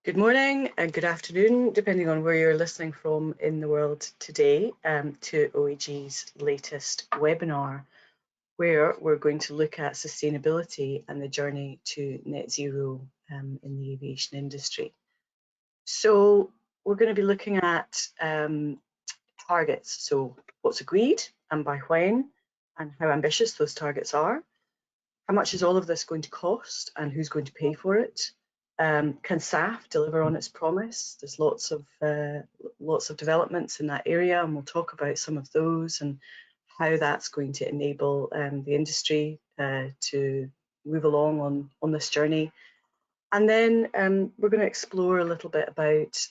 Good morning and good afternoon, depending on where you're listening from in the world today, to OAG's latest webinar, where we're going to look at sustainability and the journey to net zero in the aviation industry. So we're going to be looking at targets. So what's agreed and by when, and how ambitious those targets are. How much is all of this going to cost and who's going to pay for it? Can SAF deliver on its promise? There's lots of developments in that area, and we'll talk about some of those and how that's going to enable the industry to move along on this journey. And then we're going to explore a little bit about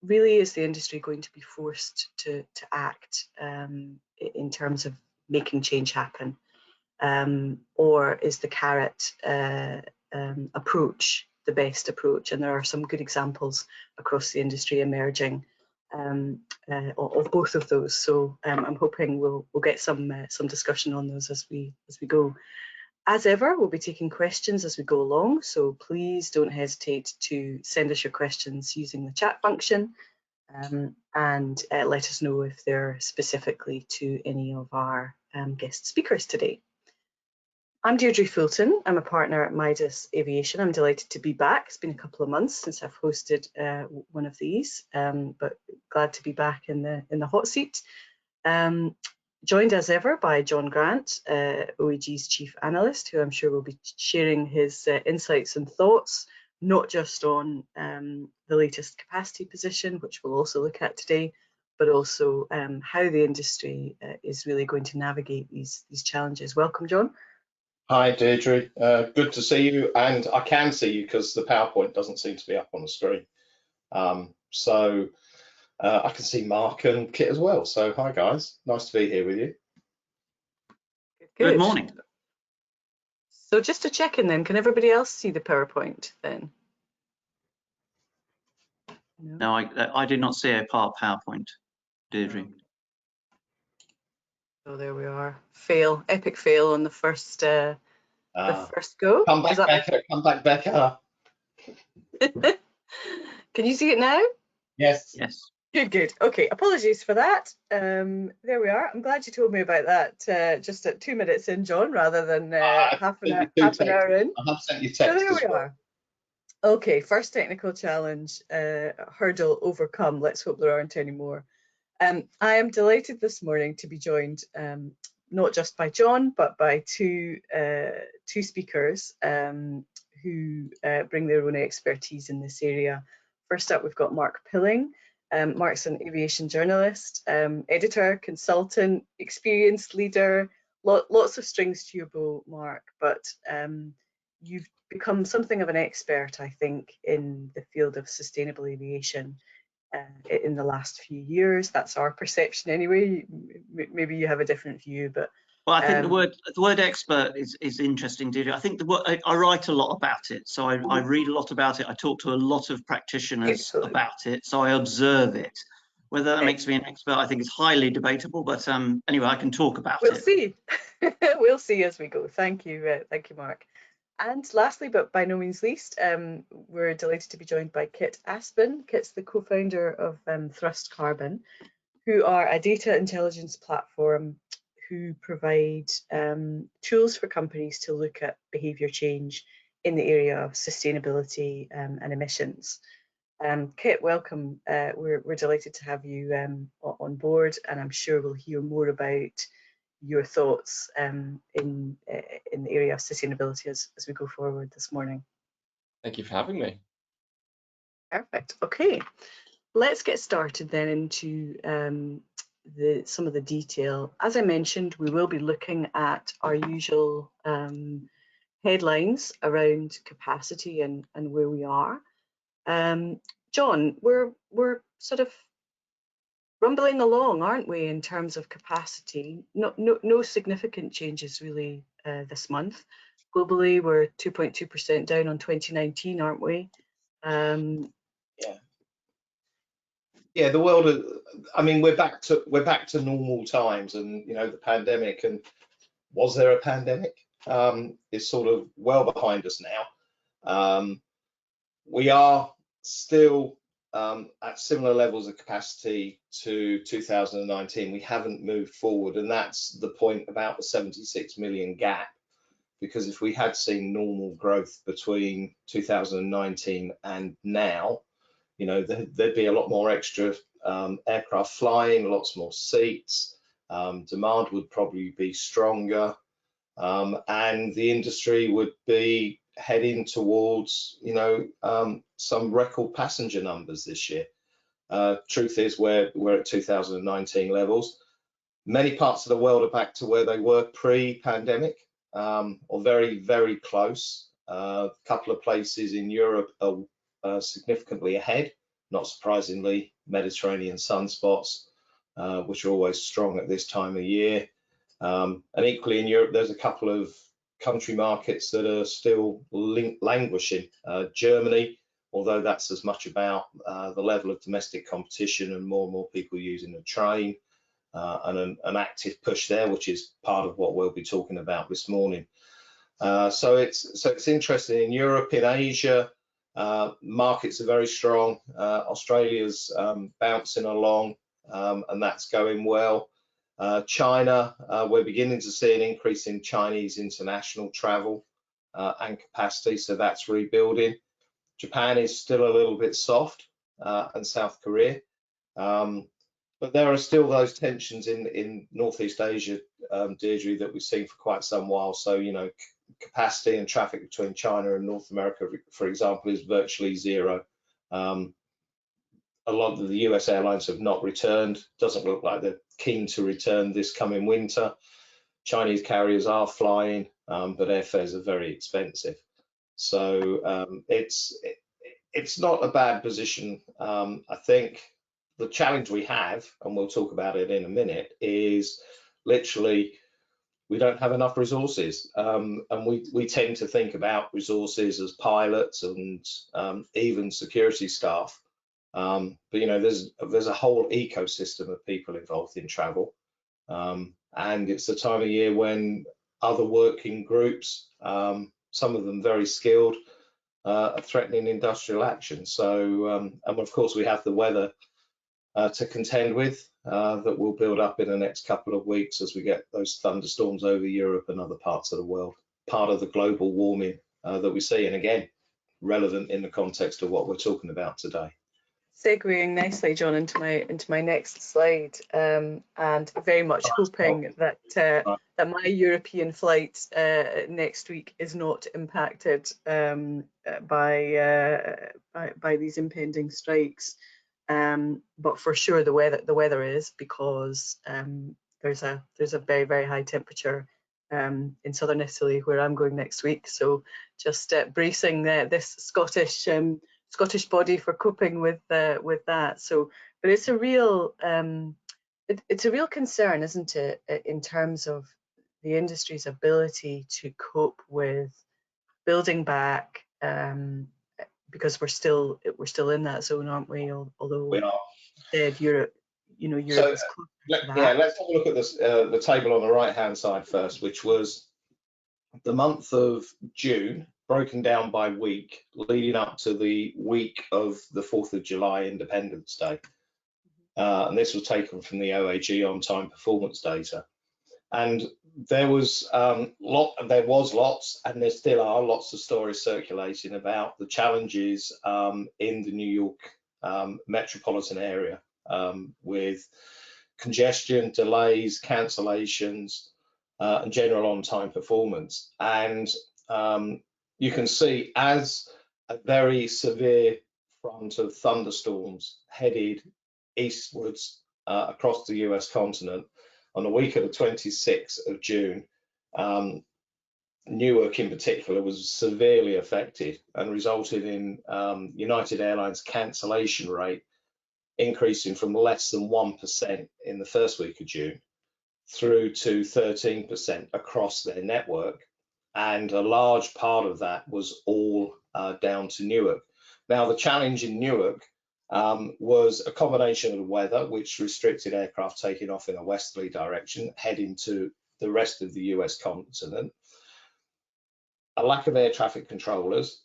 really, is the industry going to be forced to act in terms of making change happen? Or is the carrot approach the best approach? And there are some good examples across the industry emerging of both of those. So I'm hoping we'll get some discussion on those as we go. As ever, we'll be taking questions as we go along, so please don't hesitate to send us your questions using the chat function, and let us know if they're specifically to any of our guest speakers today. I'm Deirdre Fulton. I'm a partner at Midas Aviation. I'm delighted to be back. It's been a couple of months since I've hosted one of these, but glad to be back in the hot seat. Joined as ever by John Grant, OAG's Chief Analyst, who I'm sure will be sharing his insights and thoughts, not just on the latest capacity position, which we'll also look at today, but also how the industry is really going to navigate these challenges. Welcome, John. Hi, Deirdre. Good to see you, and I can see you because the PowerPoint doesn't seem to be up on the screen. So I can see Mark and Kit as well. So hi, guys. Nice to be here with you. Good morning. So just to check in then, can everybody else see the PowerPoint then? No, I did not see a PowerPoint, Deirdre. So there we are. Fail, epic fail on the first go. Come back, Becca. Come back, Becca. Can you see it now? Yes. Yes. Good. Okay, apologies for that. There we are. I'm glad you told me about that just at 2 minutes in, John, rather than half an hour in. I have sent you text. So there we are. Okay, first technical challenge, hurdle overcome. Let's hope there aren't any more. I am delighted this morning to be joined not just by John, but by two speakers who bring their own expertise in this area. First up, we've got Mark Pilling. Mark's an aviation journalist, editor, consultant, experienced leader, lots of strings to your bow, Mark, but you've become something of an expert, I think, in the field of sustainable aviation in the last few years. That's our perception anyway. Maybe you have a different view, but well, I think the word expert is interesting, Deirdre. I think I write a lot about it, so I read a lot about it. I talk to a lot of practitioners about it, so I observe it. Whether that makes me an expert, I think is highly debatable. But anyway, I can talk about it. We'll see. We'll see as we go. Thank you, Mark. And lastly, but by no means least, we're delighted to be joined by Kit Aspin. Kit's the co-founder of Thrust Carbon, who are a data intelligence platform who provide tools for companies to look at behaviour change in the area of sustainability and emissions. Kit, welcome. We're delighted to have you on board, and I'm sure we'll hear more about your thoughts in the area of sustainability as we go forward this morning. Thank you for having me. Perfect. Okay, let's get started then into some of the detail. As I mentioned, we will be looking at our usual headlines around capacity and where we are. John, we're sort of rumbling along, aren't we, in terms of capacity? No significant changes really this month. Globally, we're 2.2% down on 2019, aren't we? Yeah, the world. I mean, we're back to normal times, and the pandemic. And was there a pandemic? Is sort of well behind us now. we are still at similar levels of capacity to 2019. We haven't moved forward, and that's the point about the 76 million gap, because if we had seen normal growth between 2019 and now, you know, there'd be a lot more extra aircraft flying, lots more seats, demand would probably be stronger, and the industry would be heading towards, you know, some record passenger numbers this year. Truth is, we're at 2019 levels. Many parts of the world are back to where they were pre-pandemic, or very, very close. A couple of places in Europe are significantly ahead, not surprisingly, Mediterranean sunspots, which are always strong at this time of year. And equally in Europe, there's a couple of country markets that are still languishing. Germany, although that's as much about the level of domestic competition and more people using the train, and an active push there, which is part of what we'll be talking about this morning. So it's interesting. In Europe, in Asia, markets are very strong. Australia's bouncing along, and that's going well. China, we're beginning to see an increase in Chinese international travel and capacity, so that's rebuilding. Japan is still a little bit soft, and South Korea. But there are still those tensions in Northeast Asia, Deirdre, that we've seen for quite some while. So, you know, capacity and traffic between China and North America, for example, is virtually zero. A lot of the US airlines have not returned. Doesn't look like they're keen to return this coming winter. Chinese carriers are flying, but airfares are very expensive. So it's not a bad position. I think the challenge we have, and we'll talk about it in a minute, is literally we don't have enough resources, and we tend to think about resources as pilots and even security staff. But you know, there's a whole ecosystem of people involved in travel, and it's the time of year when other working groups, some of them very skilled, are threatening industrial action. So, and of course, we have the weather to contend with that will build up in the next couple of weeks as we get those thunderstorms over Europe and other parts of the world, part of the global warming that we see, and again, relevant in the context of what we're talking about today. Segueing nicely, John, into my next slide, and very much hoping that that my European flight next week is not impacted by these impending strikes. But for sure the weather is, because there's a very, very high temperature in southern Italy where I'm going next week. So just bracing this Scottish body for coping with that. So, but it's a real it's a real concern, isn't it, in terms of the industry's ability to cope with building back, because we're still in that zone, aren't we? Although we are. Dead Europe, you know, Europe is close to that. Yeah, let's have a look at this, the table on the right-hand side first, which was the month of June, broken down by week, leading up to the week of the 4th of July, Independence Day. And this was taken from the OAG on-time performance data. And there was lots, and there still are lots of stories circulating about the challenges in the New York metropolitan area, with congestion, delays, cancellations, and general on-time performance. And you can see, as a very severe front of thunderstorms headed eastwards across the US continent, on the week of the 26th of June, Newark in particular was severely affected and resulted in United Airlines cancellation rate increasing from less than 1% in the first week of June through to 13% across their network. And a large part of that was all down to Newark. Now, the challenge in Newark was a combination of the weather, which restricted aircraft taking off in a westerly direction, heading to the rest of the US continent, a lack of air traffic controllers,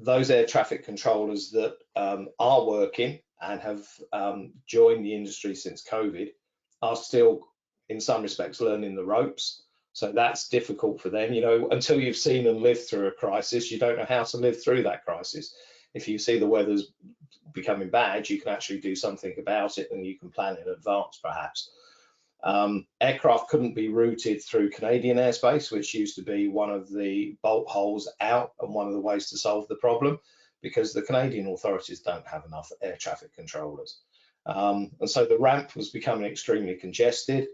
those air traffic controllers that are working and have joined the industry since COVID are still, in some respects, learning the ropes. So that's difficult for them. You know, until you've seen and lived through a crisis, you don't know how to live through that crisis. If you see the weather's becoming bad, you can actually do something about it, and you can plan in advance, perhaps. Aircraft couldn't be routed through Canadian airspace, which used to be one of the bolt holes out and one of the ways to solve the problem, because the Canadian authorities don't have enough air traffic controllers. And so the ramp was becoming extremely congested.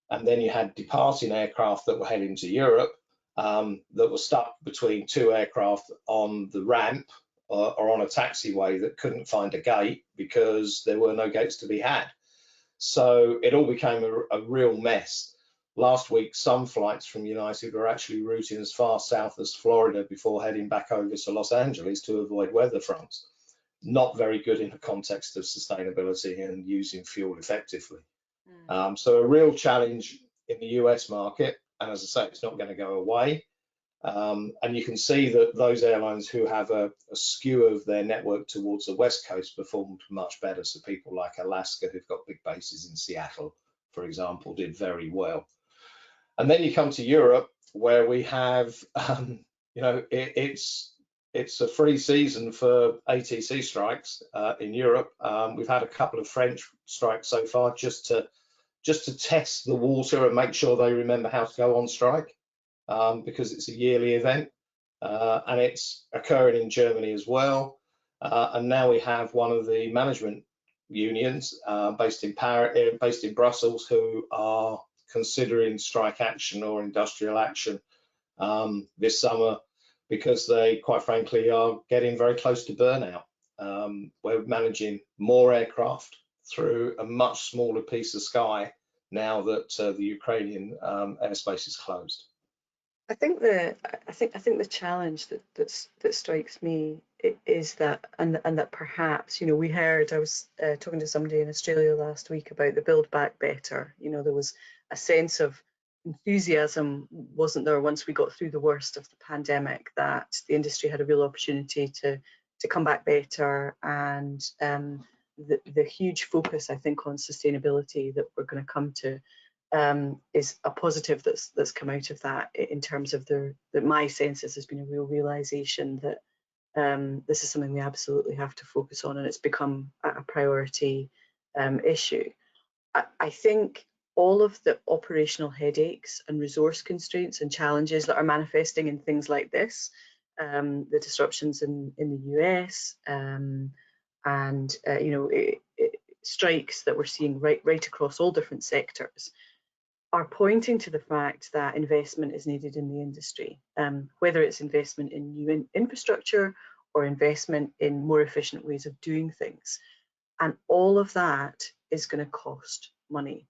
And then you had departing aircraft that were heading to Europe that were stuck between two aircraft on the ramp or on a taxiway that couldn't find a gate because there were no gates to be had. So it all became a real mess. Last week, some flights from United were actually routing as far south as Florida before heading back over to Los Angeles to avoid weather fronts. Not very good in the context of sustainability and using fuel effectively. So a real challenge in the US market, and as I say, it's not going to go away. And you can see that those airlines who have a skew of their network towards the West Coast performed much better. So people like Alaska, who've got big bases in Seattle, for example, did very well. And then you come to Europe, where we have, you know, it's a free season for ATC strikes in Europe. We've had a couple of French strikes so far, just to test the water and make sure they remember how to go on strike. Because it's a yearly event, and it's occurring in Germany as well. And now we have one of the management unions based in Brussels, who are considering strike action or industrial action this summer, because they, quite frankly, are getting very close to burnout. We're managing more aircraft through a much smaller piece of sky now that the Ukrainian airspace is closed. I think the challenge that strikes me is that, and that perhaps, you know, I was talking to somebody in Australia last week about the Build Back Better. You know, there was a sense of enthusiasm, wasn't there, once we got through the worst of the pandemic, that the industry had a real opportunity to come back better, and the huge focus, I think, on sustainability that we're going to come to is a positive that's come out of that, in terms of that my sense is there's been a real realization that this is something we absolutely have to focus on, and it's become a priority issue. I think all of the operational headaches and resource constraints and challenges that are manifesting in things like this, the disruptions in the US, and you know, strikes that we're seeing right across all different sectors, are pointing to the fact that investment is needed in the industry, whether it's investment in new infrastructure or investment in more efficient ways of doing things. And all of that is going to cost money.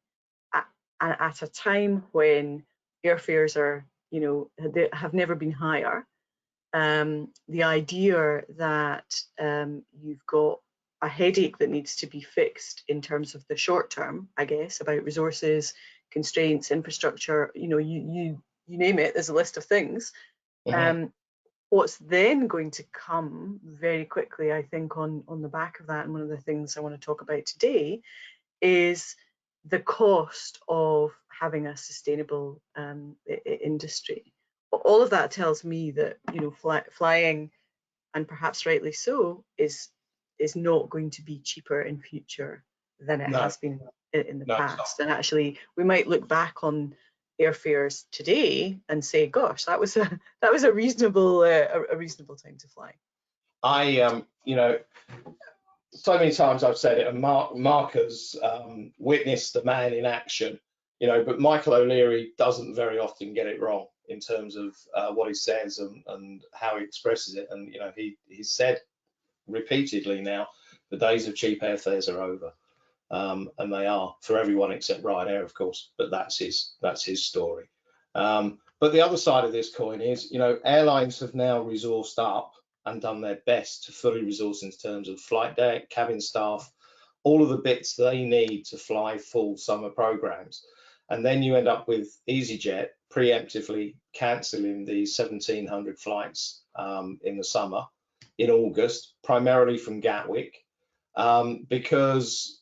At a time when airfares are, you know, they have never been higher, the idea that you've got a headache that needs to be fixed in terms of the short term, I guess, about resources, constraints, infrastructure, you know, you name it, there's a list of things. What's then going to come very quickly, I think, on the back of that, and one of the things I want to talk about today, is the cost of having a sustainable industry. All of that tells me that, you know, flying, and perhaps rightly so, is not going to be cheaper in future than it has been in the past. And actually, we might look back on airfares today and say, "Gosh, that was a reasonable time to fly." You know, so many times I've said it, and Mark has witnessed the man in action. You know, but Michael O'Leary doesn't very often get it wrong in terms of what he says and how he expresses it. And you know, he's said repeatedly now, the days of cheap airfares are over. And they are, for everyone except Ryanair, of course, but that's his story. But the other side of this coin is, you know, airlines have now resourced up and done their best to fully resource in terms of flight deck, cabin staff, all of the bits they need to fly full summer programs. And then you end up with EasyJet preemptively cancelling the 1,700 flights in the summer in August, primarily from Gatwick, because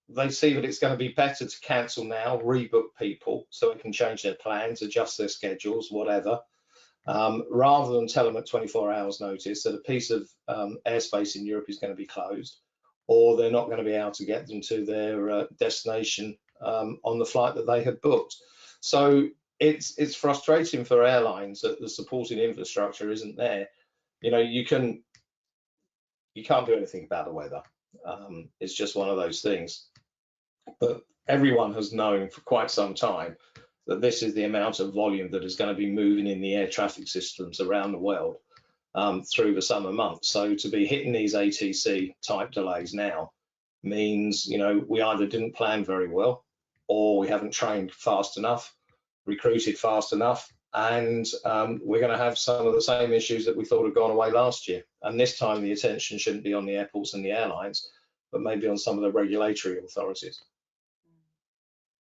they see that it's going to be better to cancel now, rebook people so it can change their plans, adjust their schedules, whatever, rather than tell them at 24 hours notice that a piece of airspace in Europe is going to be closed, or they're not going to be able to get them to their destination on the flight that they had booked. So it's frustrating for airlines that the supporting infrastructure isn't there. You know, you can't do anything about the weather. It's just one of those things. But everyone has known for quite some time that this is the amount of volume that is going to be moving in the air traffic systems around the world through the summer months. So to be hitting these ATC type delays now means, you know, we either didn't plan very well, or we haven't trained fast enough, recruited fast enough, and we're going to have some of the same issues that we thought had gone away last year. And this time the attention shouldn't be on the airports and the airlines, but maybe on some of the regulatory authorities.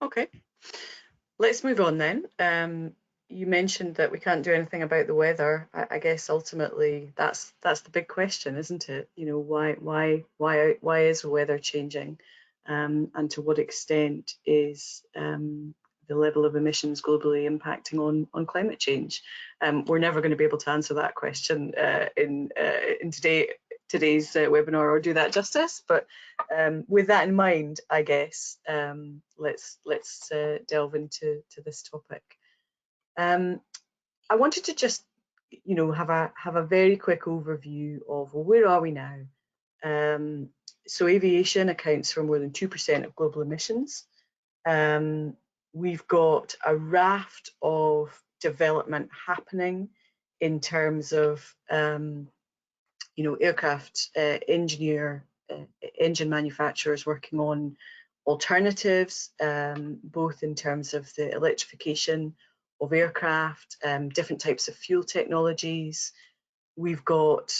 Okay, let's move on then. You mentioned that we can't do anything about the weather. I guess ultimately that's the big question, isn't it? You know, why is the weather changing, and to what extent is the level of emissions globally impacting on climate change? We're never going to be able to answer that question in today's webinar or do that justice, but with that in mind, I guess let's delve into this topic. I wanted to just, you know, have a very quick overview of, well, where are we now? So aviation accounts for more than 2% of global emissions. We've got a raft of development happening in terms of, you know, aircraft engine manufacturers working on alternatives, both in terms of the electrification of aircraft, different types of fuel technologies. We've got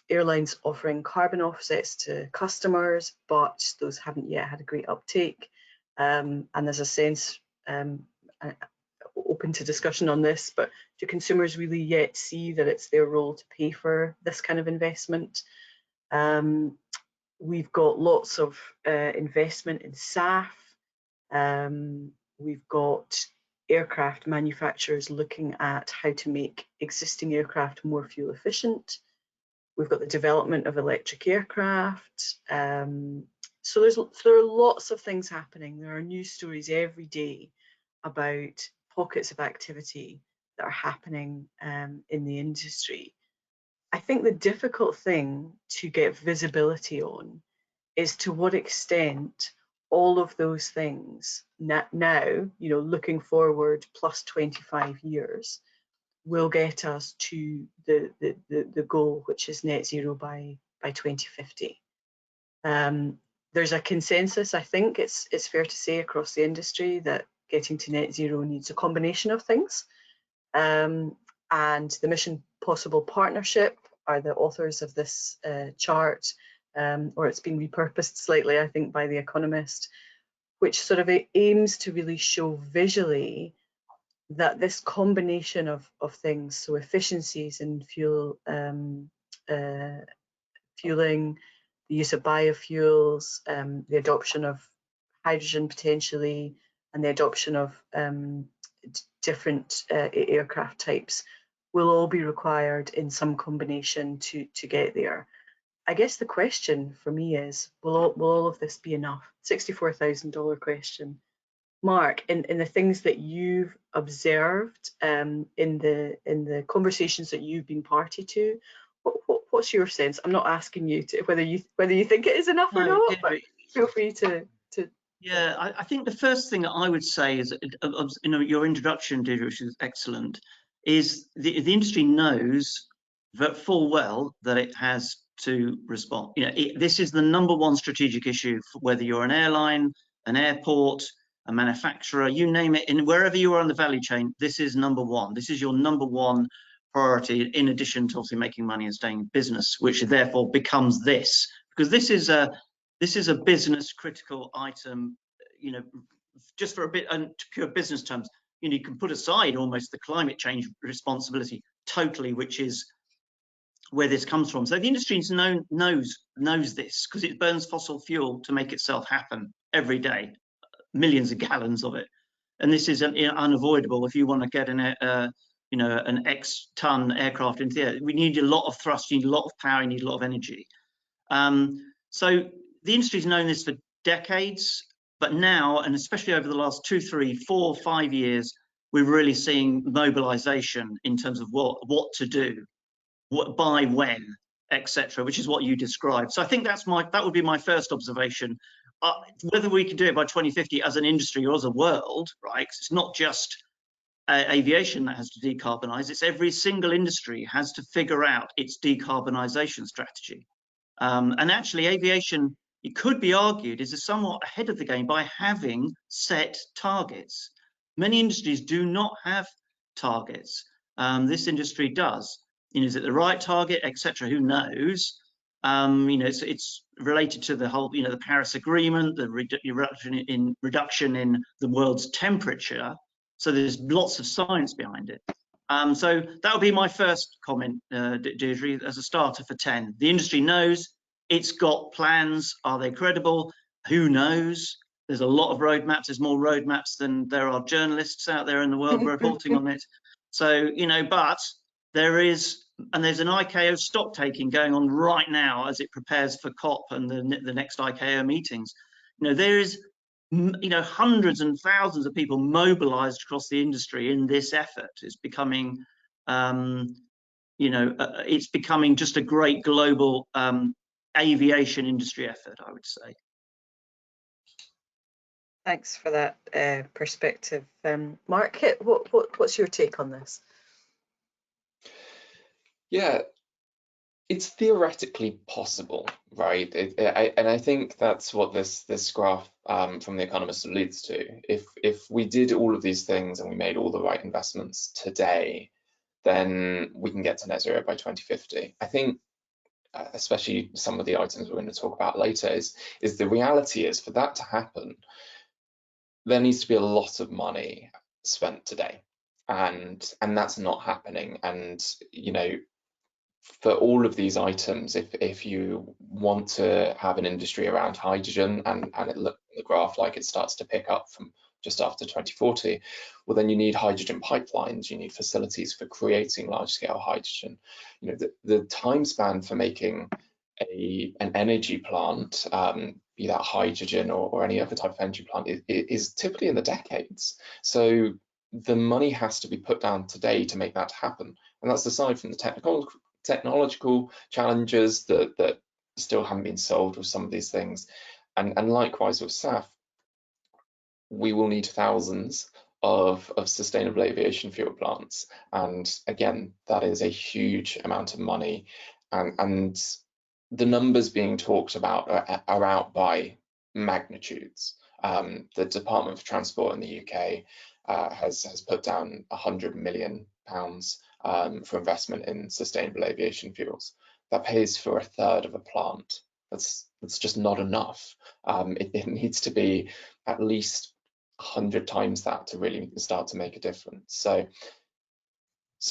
airlines offering carbon offsets to customers, but those haven't yet had a great uptake. And there's a sense, open to discussion on this, but do consumers really yet see that it's their role to pay for this kind of investment? We've got lots of investment in SAF. We've got aircraft manufacturers looking at how to make existing aircraft more fuel efficient. We've got the development of electric aircraft. So there are lots of things happening. There are news stories every day about pockets of activity that are happening in the industry. I think the difficult thing to get visibility on is to what extent all of those things now, you know, looking forward plus 25 years, will get us to the goal, which is net zero by 2050. There's a consensus, I think it's fair to say, across the industry that getting to net zero needs a combination of things. And the Mission Possible Partnership are the authors of this chart, or it's been repurposed slightly, I think, by The Economist, which sort of aims to really show visually that this combination of things, so efficiencies in fuel, fueling, the use of biofuels, the adoption of hydrogen potentially, and the adoption of different aircraft types will all be required in some combination to get there. I guess the question for me is, will all of this be enough? $64,000 question. Mark, in the things that you've observed, in the conversations that you've been party to, what's your sense? I'm not asking you to whether you think it is enough or not, but feel free to. Yeah, I think the first thing that I would say is, you know, your introduction, Deirdre, which is excellent, is the industry knows that full well that it has to respond. You know, this is the #1 strategic issue, for whether you're an airline, an airport, a manufacturer, you name it, and wherever you are on the value chain, this is #1. This is your #1 priority, in addition to obviously making money and staying in business, which therefore becomes this, because this is a business critical item. You know, just for a bit, and to pure business terms, you know, you can put aside almost the climate change responsibility totally, which is where this comes from. So the industry knows this because it burns fossil fuel to make itself happen every day, millions of gallons of it. And this is unavoidable if you want to get an X-ton aircraft into the air. We need a lot of thrust, you need a lot of power, you need a lot of energy. So the industry's known this for decades, but now, and especially over the last 2, 3, 4, 5 years, we're really seeing mobilization in terms of what to do, what, by when, etc., which is what you described. So I think that would be my first observation. Whether we can do it by 2050 as an industry or as a world, right? 'Cause it's not just aviation that has to decarbonize, it's every single industry has to figure out its decarbonisation strategy. And actually aviation, it could be argued, is somewhat ahead of the game by having set targets. Many industries do not have targets. This industry does. Is it the right target, etc.? Who knows? It's related to the whole, the Paris Agreement, the reduction in the world's temperature. So there's lots of science behind it. So that would be my first comment, Deirdre, as a starter for 10. The industry knows, it's got plans. Are they credible? Who knows? There's a lot of roadmaps. There's more roadmaps than there are journalists out there in the world reporting on it. So, but there's an ICAO stock taking going on right now as it prepares for COP and the next ICAO meetings. There is hundreds and thousands of people mobilized across the industry in this effort. It's becoming it's becoming just a great global aviation industry effort, I would say. Thanks for that perspective, Mark. What's your take on this? Yeah, it's theoretically possible, right? And I think that's what this graph from The Economist alludes to. If we did all of these things and we made all the right investments today, then we can get to net zero by 2050. I think, especially some of the items we're going to talk about later, is the reality is for that to happen, there needs to be a lot of money spent today, and that's not happening. And for all of these items, if you want to have an industry around hydrogen and it looks on the graph like it starts to pick up from just after 2040, well, then you need hydrogen pipelines, you need facilities for creating large-scale hydrogen. The time span for making an energy plant, be that hydrogen or any other type of energy plant, is typically in the decades. So the money has to be put down today to make that happen. And that's aside from the technological challenges that still haven't been solved with some of these things. And likewise with SAF, we will need thousands of sustainable aviation fuel plants. And again, that is a huge amount of money. And the numbers being talked about are out by magnitudes. The Department for Transport in the UK has put down £100 million for investment in sustainable aviation fuels. That pays for a third of a plant. That's just not enough. It needs to be at least 100 times that to really start to make a difference. So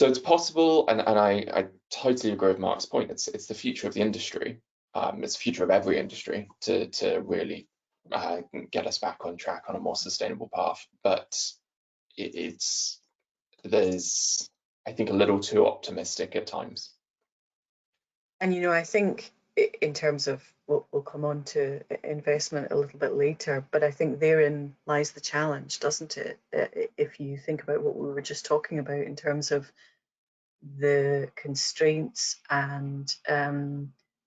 it's possible, and I totally agree with Mark's point. It's the future of the industry. It's the future of every industry to really get us back on track on a more sustainable path. But there's, I think, a little too optimistic at times. And I think in terms of we'll come on to investment a little bit later, but I think therein lies the challenge, doesn't it? If you think about what we were just talking about in terms of the constraints and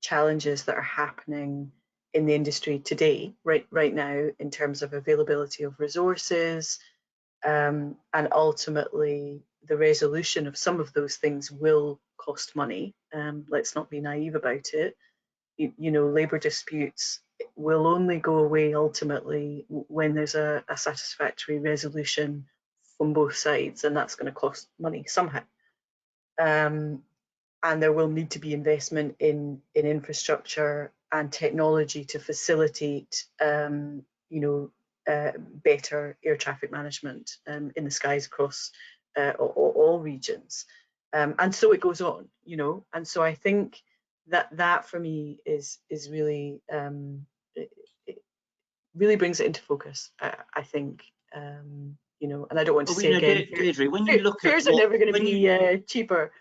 challenges that are happening in the industry today, right now, in terms of availability of resources, and ultimately the resolution of some of those things will cost money. Let's not be naive about it. Labour disputes will only go away ultimately when there's a satisfactory resolution from both sides, and that's going to cost money somehow. And there will need to be investment in infrastructure and technology to facilitate, better air traffic management in the skies across all regions. and so it goes on, you know. And so I think that for me is really it really brings it into focus. I think, you know, and I don't want to Well, say you know, again, Deirdre, when you look at fares are never going to be cheaper.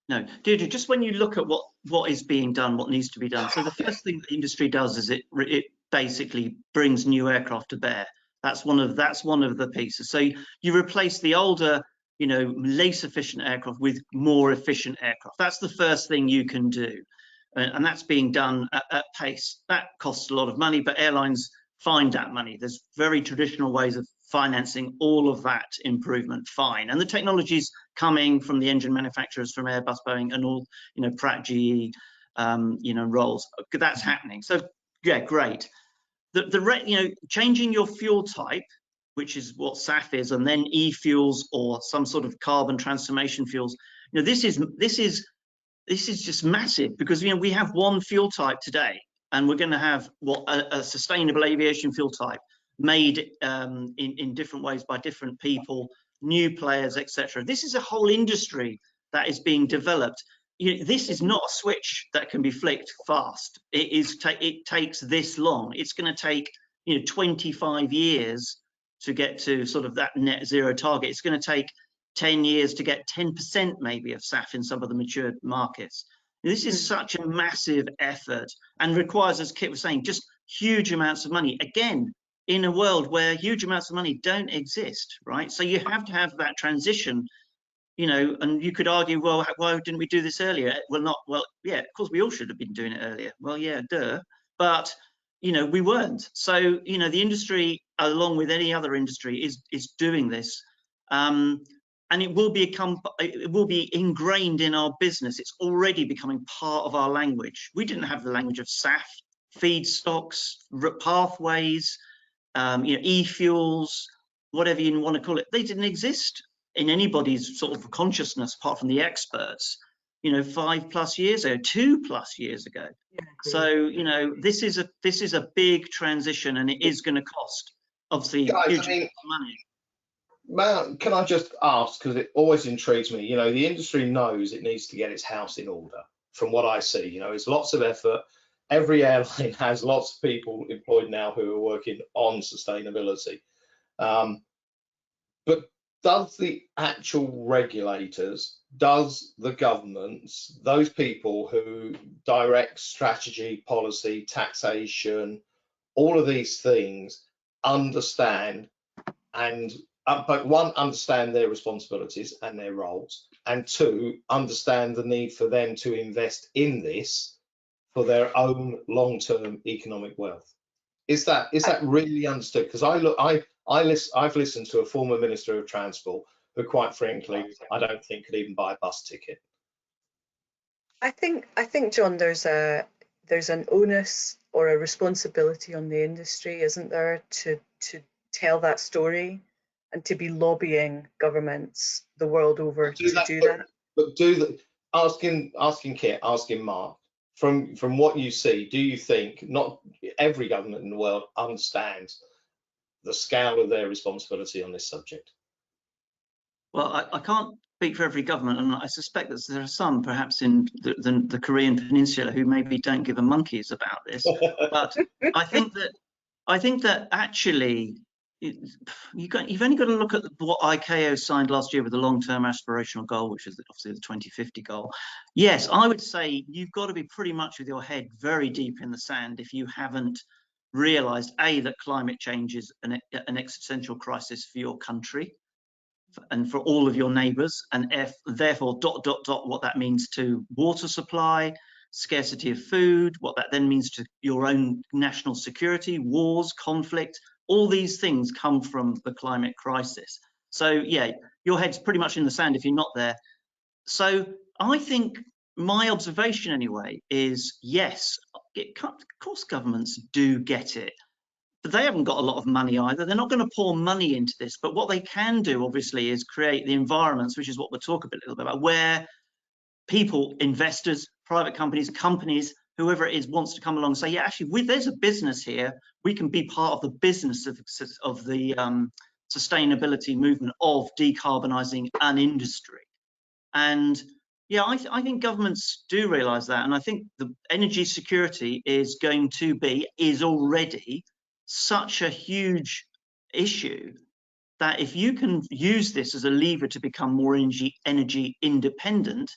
No, Deirdre, just when you look at what is being done, what needs to be done. So the first thing the industry does is it basically brings new aircraft to bear. That's one of the pieces. So you replace the older, you know, less efficient aircraft with more efficient aircraft. That's the first thing you can do, and that's being done at pace. That costs a lot of money, but airlines find that money. There's very traditional ways of financing all of that improvement, fine. And the technology's coming from the engine manufacturers, from Airbus, Boeing, and all, you know, Pratt, GE, you know, Rolls. That's happening. So yeah, great. You know, changing your fuel type, which is what SAF is, and then e-fuels or some sort of carbon transformation fuels. You know, this is just massive, because, you know, we have one fuel type today, and we're going to have a sustainable aviation fuel type made in different ways by different people, new players, etc. This is a whole industry that is being developed. You know, this is not a switch that can be flicked fast. It takes this long. It's going to take, you know, 25 years to get to sort of that net zero target. It's going to take 10 years to get 10% maybe of SAF in some of the mature markets. This is such a massive effort and requires, as Kit was saying, just huge amounts of money. Again, in a world where huge amounts of money don't exist, right? So you have to have that transition, you know, and you could argue, well, why didn't we do this earlier? Well, yeah, of course we all should have been doing it earlier. Well, yeah, duh. But, you know, we weren't. So, you know, the industry, along with any other industry, is doing this. And it will be ingrained in our business. It's already becoming part of our language. We didn't have the language of SAF, feedstocks, pathways, you know, e-fuels, whatever you want to call it. They didn't exist in anybody's sort of consciousness, apart from the experts, you know, 5+ years ago, 2+ years ago. Yeah, so, you know, this is a big transition, and it is going to cost, obviously, huge amount of money. Matt, can I just ask, because it always intrigues me, you know, the industry knows it needs to get its house in order. From what I see, you know, it's lots of effort. Every airline has lots of people employed now who are working on sustainability. But does the actual regulators, does the governments, those people who direct strategy, policy, taxation, all of these things, understand and but one, understand their responsibilities and their roles, and two, understand the need for them to invest in this for their own long-term economic wealth? Is that really understood? Because I've listened to a former Minister of Transport who, quite frankly, I don't think could even buy a bus ticket. I think, John, there's an onus or a responsibility on the industry, isn't there, to tell that story and to be lobbying governments the world over to do that. But asking Kit, asking Mark, from what you see, do you think not every government in the world understands the scale of their responsibility on this subject? Well, I can't speak for every government, and I suspect that there are some, perhaps in the Korean Peninsula, who maybe don't give a monkeys about this. But I think that actually, you've only got to look at what ICAO signed last year with the long-term aspirational goal, which is obviously the 2050 goal. Yes, I would say you've got to be pretty much with your head very deep in the sand if you haven't realized, A, that climate change is an existential crisis for your country and for all of your neighbors, and therefore ... what that means to water supply, scarcity of food, what that then means to your own national security, wars, conflict. All these things come from the climate crisis. So yeah, your head's pretty much in the sand if you're not there. So I think my observation anyway is, yes, of course governments do get it, but they haven't got a lot of money either. They're not going to pour money into this, but what they can do obviously is create the environments, which is what we'll talk a little bit about, where people, investors, private companies, whoever it is, wants to come along and say, yeah, actually, there's a business here. We can be part of the business of the sustainability movement of decarbonising an industry. And yeah, I think governments do realise that, and I think the energy security is already such a huge issue that if you can use this as a lever to become more energy independent,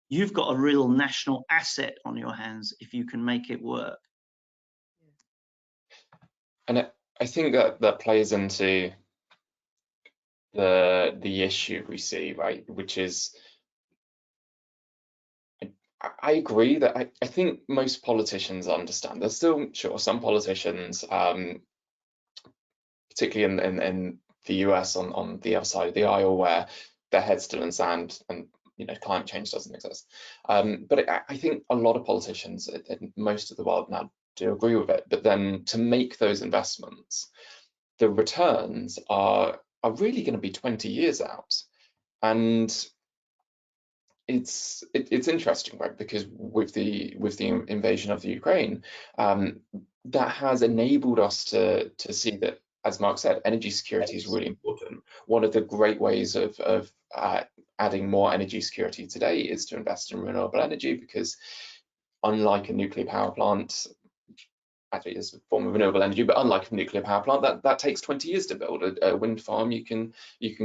you've got a real national asset on your hands if you can make it work. And I think that plays into the issue we see, right, which is, I agree that I think most politicians understand. There's still, sure, some politicians, particularly in the US on the other side of the aisle, where their head's still in sand and climate change doesn't exist. But I think a lot of politicians in most of the world now do agree with it. But then to make those investments, the returns are really going to be 20 years out. And it's interesting, right? Because with the invasion of the Ukraine, that has enabled us to see that, as Mark said, energy security is really important. One of the great ways of adding more energy security today is to invest in renewable energy, because unlike a nuclear power plant, actually it's a form of renewable energy, but unlike a nuclear power plant, that takes 20 years to build. A wind farm, you can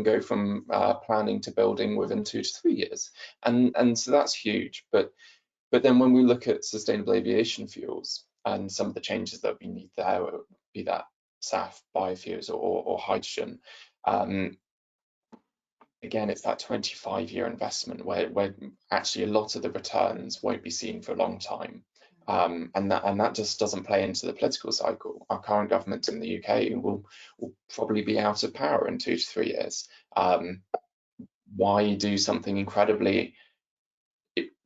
go from planning to building within 2 to 3 years, and so that's huge. But then when we look at sustainable aviation fuels and some of the changes that we need there, be that SAF, biofuels, or hydrogen, again, it's that 25-year investment where actually a lot of the returns won't be seen for a long time. And that just doesn't play into the political cycle. Our current government in the UK will probably be out of power in 2 to 3 years. Why do something incredibly,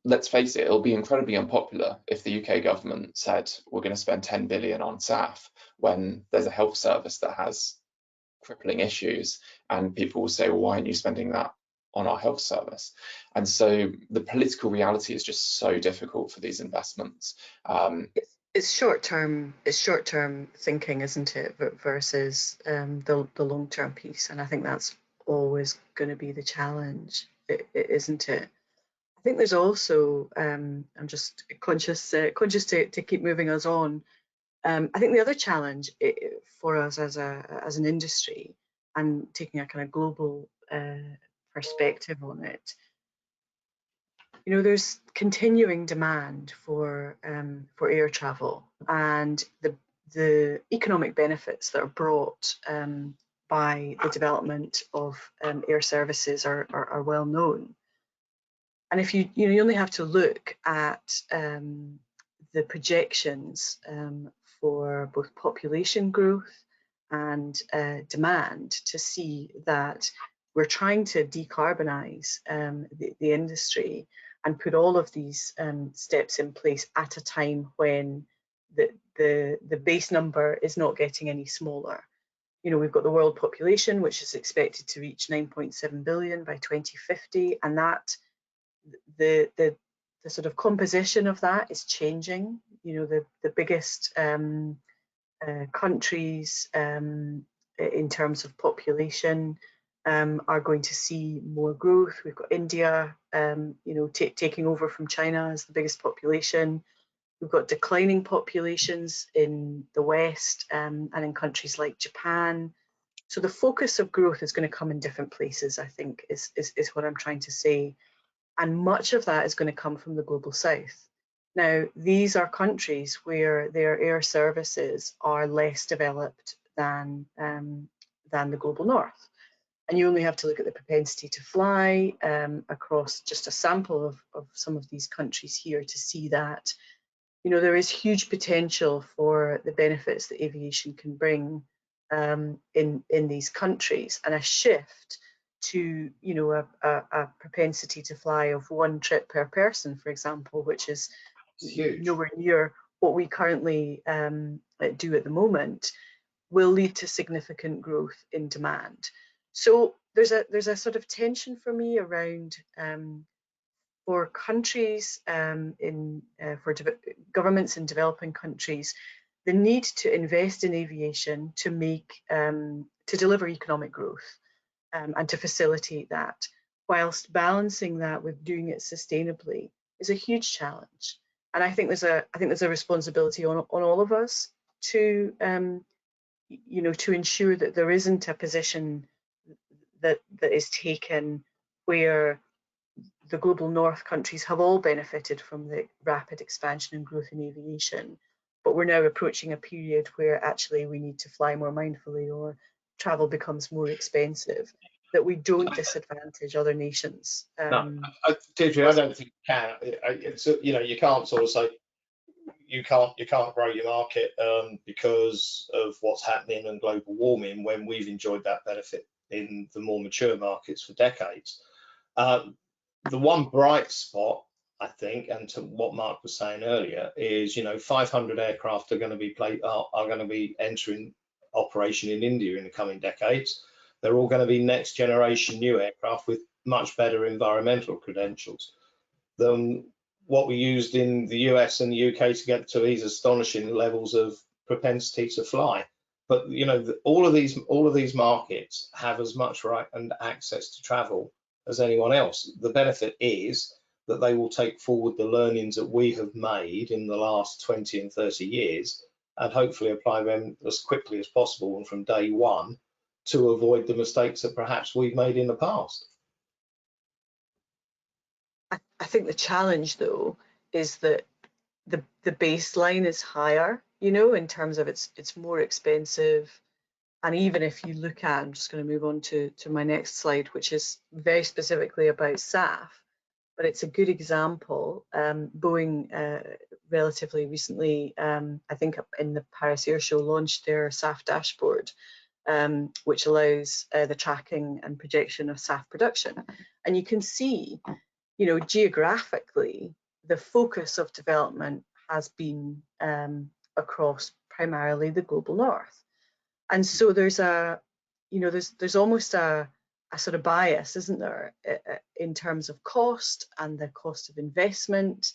let's face it, it'll be incredibly unpopular if the UK government said we're going to spend 10 billion on SAF when there's a health service that has crippling issues, and people will say, well, why aren't you spending that on our health service? And so the political reality is just so difficult for these investments. It's short-term thinking, isn't it, versus the long-term piece, and I think that's always going to be the challenge, isn't it? I think there's also, I'm just conscious to keep moving us on. I think the other challenge for us as an industry, and taking a kind of global perspective on it, there's continuing demand for air travel, and the economic benefits that are brought by the development of air services are well known. And if you only have to look at the projections for both population growth and demand to see that we're trying to decarbonize the industry and put all of these steps in place at a time when the base number is not getting any smaller. We've got the world population, which is expected to reach 9.7 billion by 2050, and that the sort of composition of that is changing. The biggest countries in terms of population are going to see more growth. We've got India, taking over from China as the biggest population. We've got declining populations in the West and in countries like Japan. So the focus of growth is going to come in different places, I think, is what I'm trying to say. And much of that is going to come from the global south. Now, these are countries where their air services are less developed than the global north. And you only have to look at the propensity to fly across just a sample of some of these countries here to see that, there is huge potential for the benefits that aviation can bring in these countries, and a shift to a propensity to fly of 1 trip per person, for example, which is nowhere near what we currently do at the moment, will lead to significant growth in demand. So there's a sort of tension for me around for countries for governments in developing countries, the need to invest in aviation to deliver economic growth and to facilitate that, whilst balancing that with doing it sustainably is a huge challenge. And I think there's a responsibility on all of us to to ensure that there isn't a position that is taken where the global north countries have all benefited from the rapid expansion and growth in aviation, but we're now approaching a period where actually we need to fly more mindfully or travel becomes more expensive, that we don't disadvantage other nations. No, Deirdre, I don't think you can. It's, you can't sort of say you can't grow your market because of what's happening and global warming when we've enjoyed that benefit in the more mature markets for decades. The one bright spot, I think, and to what Mark was saying earlier, is 500 aircraft are going to be entering operation in India in the coming decades. They're all going to be next generation new aircraft with much better environmental credentials than what we used in the US and the UK to get to these astonishing levels of propensity to fly. But all of these markets have as much right and access to travel as anyone else. The benefit is that they will take forward the learnings that we have made in the last 20 and 30 years and hopefully apply them as quickly as possible and from day one to avoid the mistakes that perhaps we've made in the past. I think the challenge, though, is that the baseline is higher, in terms of it's more expensive. And even if you look at, I'm just going to move on to my next slide, which is very specifically about SAF, but it's a good example. Boeing relatively recently, I think in the Paris Air Show, launched their SAF dashboard, which allows the tracking and projection of SAF production. And you can see, geographically, the focus of development has been across primarily the global north. And so there's there's almost a sort of bias, isn't there, in terms of cost and the cost of investment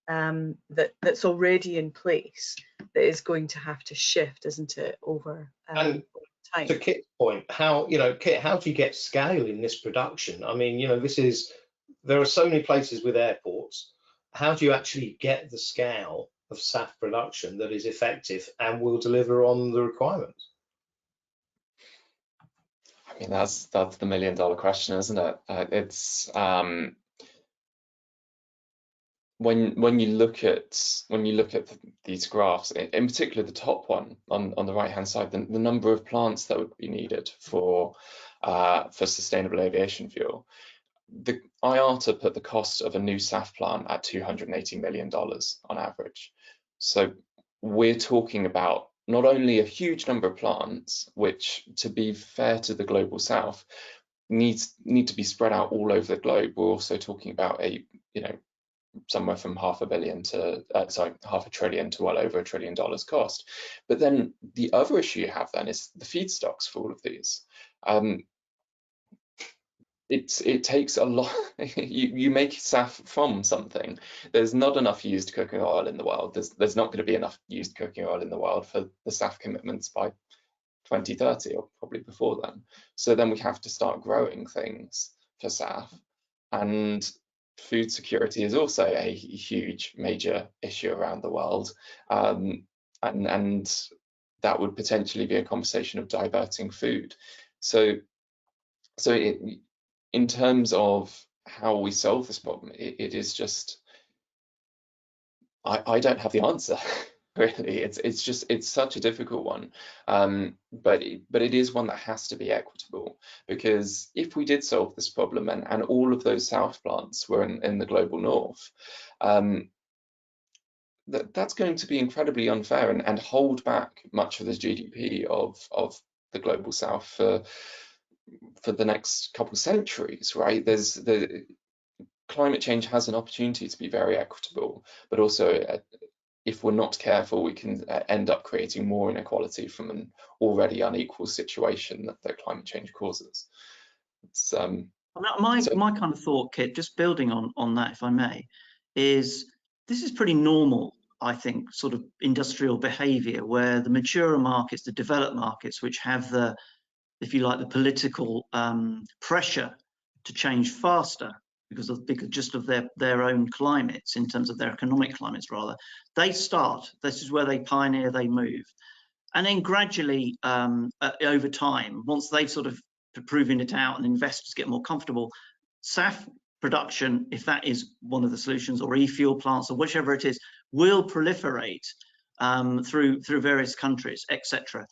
that's already in place that is going to have to shift, isn't it, over time. To Kit's point, Kit, how do you get scale in this production? I mean, there are so many places with airports. How do you actually get the scale of SAF production that is effective and will deliver on the requirements? I mean, that's the $1 million question, isn't it? It's when you look at these graphs, in particular the top one on the right hand side, the number of plants that would be needed for sustainable aviation fuel. The IATA put the cost of a new SAF plant at $280 million on average. So we're talking about not only a huge number of plants, which, to be fair to the global south, need to be spread out all over the globe. We're also talking about somewhere from $500 billion to $500 billion to well over $1 trillion cost. But then the other issue you have then is the feedstocks for all of these. It takes a lot. you make SAF from something. There's not enough used cooking oil in the world. There's not going to be enough used cooking oil in the world for the SAF commitments by 2030 or probably before then. So then we have to start growing things for SAF, and food security is also a huge major issue around the world, and that would potentially be a conversation of diverting food. So in terms of how we solve this problem, it is just, I don't have the answer. Really, it's such a difficult one, but it is one that has to be equitable, because if we did solve this problem and all of those South plants were in the global north, that's going to be incredibly unfair and hold back much of the GDP of the global South for the next couple of centuries, right? The climate change has an opportunity to be very equitable, but also if we're not careful, we can end up creating more inequality from an already unequal situation that climate change causes. It's, my kind of thought, Kit, just building on that, if I may, is this is pretty normal, I think, sort of industrial behavior where the mature markets, the developed markets, which have the, if you like, the political pressure to change faster because just of their own climates, in terms of their economic climates rather. They start. This is where they pioneer, they move. And then gradually, over time, once they've sort of proven it out and investors get more comfortable, SAF production, if that is one of the solutions, or e-fuel plants, or whichever it is, will proliferate through various countries, etc.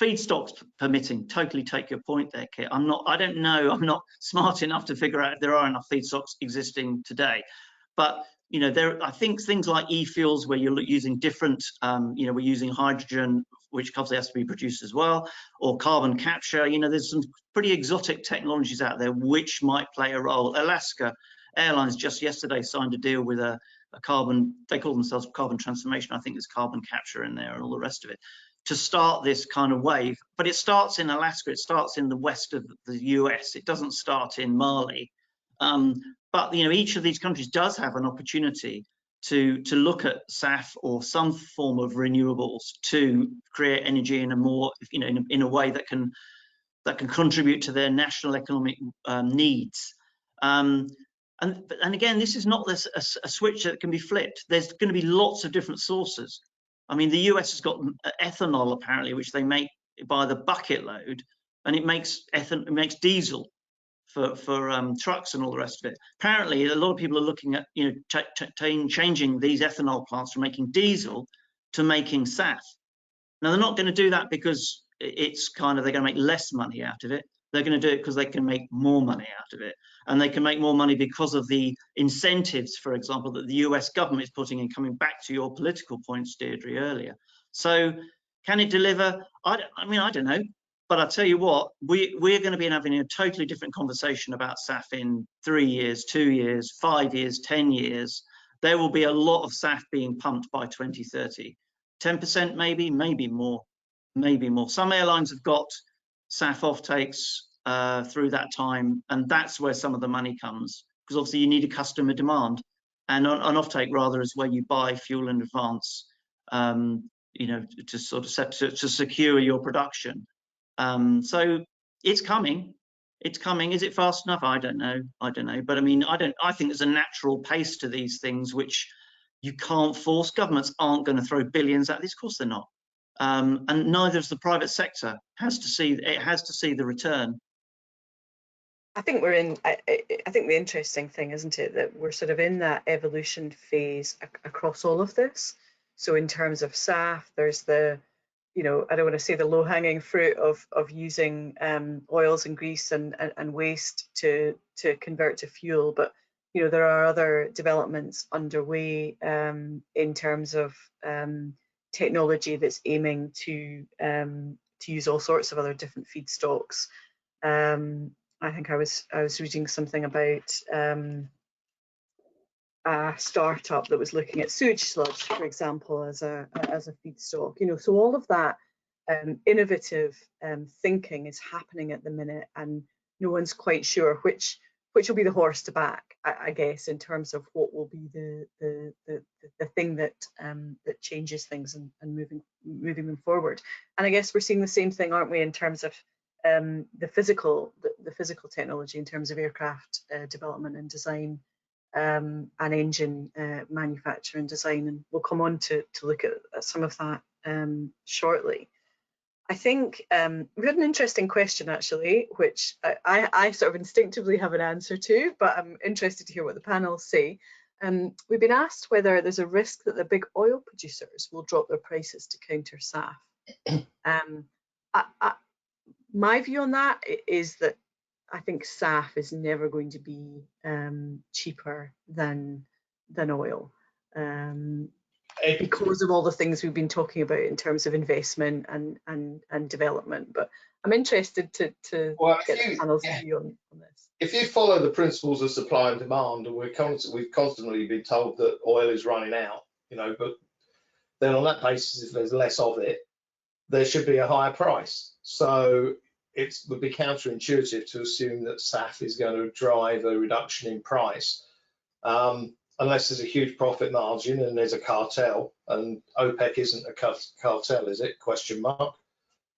Feedstocks permitting. Totally take your point there, Kit. I'm not smart enough to figure out if there are enough feedstocks existing today, but you know, I think things like e-fuels, where you're using different, you know, we're using hydrogen, which obviously has to be produced as well, or carbon capture. You know, there's some pretty exotic technologies out there which might play a role. Alaska Airlines just yesterday signed a deal with a carbon, they call themselves carbon transformation. I think there's carbon capture in there and all the rest of it, to start this kind of wave. But it starts in Alaska, it starts in the west of the US, it doesn't start in Mali. But you know, each of these countries does have an opportunity to look at SAF or some form of renewables to create energy in a more, you know, in a way that can contribute to their national economic needs. And again, this is not a switch that can be flipped. There's going to be lots of different sources. I mean, the US has got ethanol apparently, which they make by the bucket load, and it makes diesel for trucks and all the rest of it. Apparently, a lot of people are looking at, you know, changing these ethanol plants from making diesel to making SAF. Now, they're not going to do that because it's kind of, they're going to make less money out of it. They're going to do it because they can make more money out of it. And they can make more money because of the incentives, for example, that the US government is putting in, coming back to your political points, Deirdre, earlier. So can it deliver? I mean, I don't know. But I tell you what, we're going to be having a totally different conversation about SAF in 3 years, 2 years, 5 years, 10 years. There will be a lot of SAF being pumped by 2030. 10% maybe, maybe more, maybe more. Some airlines have got SAF offtakes through that time, and that's where some of the money comes, because obviously you need a customer demand, and an offtake rather is where you buy fuel in advance, you know, to sort of to secure your production. So it's coming. It's coming. Is it fast enough? I don't know. I don't know. But I mean, I think there's a natural pace to these things which you can't force. Governments aren't going to throw billions at this. Of course they're not. And neither is the private sector. It has to see the return. I think we're in. I think the interesting thing, isn't it, that we're sort of in that evolution phase across all of this. So in terms of SAF, there's the, you know, I don't want to say the low-hanging fruit of using oils and grease and waste to convert to fuel, but you know, there are other developments underway in terms of technology that's aiming to use all sorts of other different feedstocks. I think I was reading something about a startup that was looking at sewage sludge, for example, as a feedstock. You know, so all of that innovative thinking is happening at the minute, and no one's quite sure which will be the horse to back, I guess, in terms of what will be the thing that that changes things and moving them forward. And I guess we're seeing the same thing, aren't we, in terms of the physical technology, in terms of aircraft development and design, and engine manufacture and design, and we'll come on to look at some of that shortly. I think we had an interesting question actually, which I sort of instinctively have an answer to, but I'm interested to hear what the panel say. We've been asked whether there's a risk that the big oil producers will drop their prices to counter SAF. My view on that is that I think SAF is never going to be cheaper than oil, because of all the things we've been talking about in terms of investment and development. But I'm interested to get the panel's view on this. If you follow the principles of supply and demand, and we've constantly been told that oil is running out, you know, but then on that basis, if there's less of it, there should be a higher price. So it would be counterintuitive to assume that SAF is going to drive a reduction in price, unless there's a huge profit margin and there's a cartel, and OPEC isn't a cartel, is it? Question mark.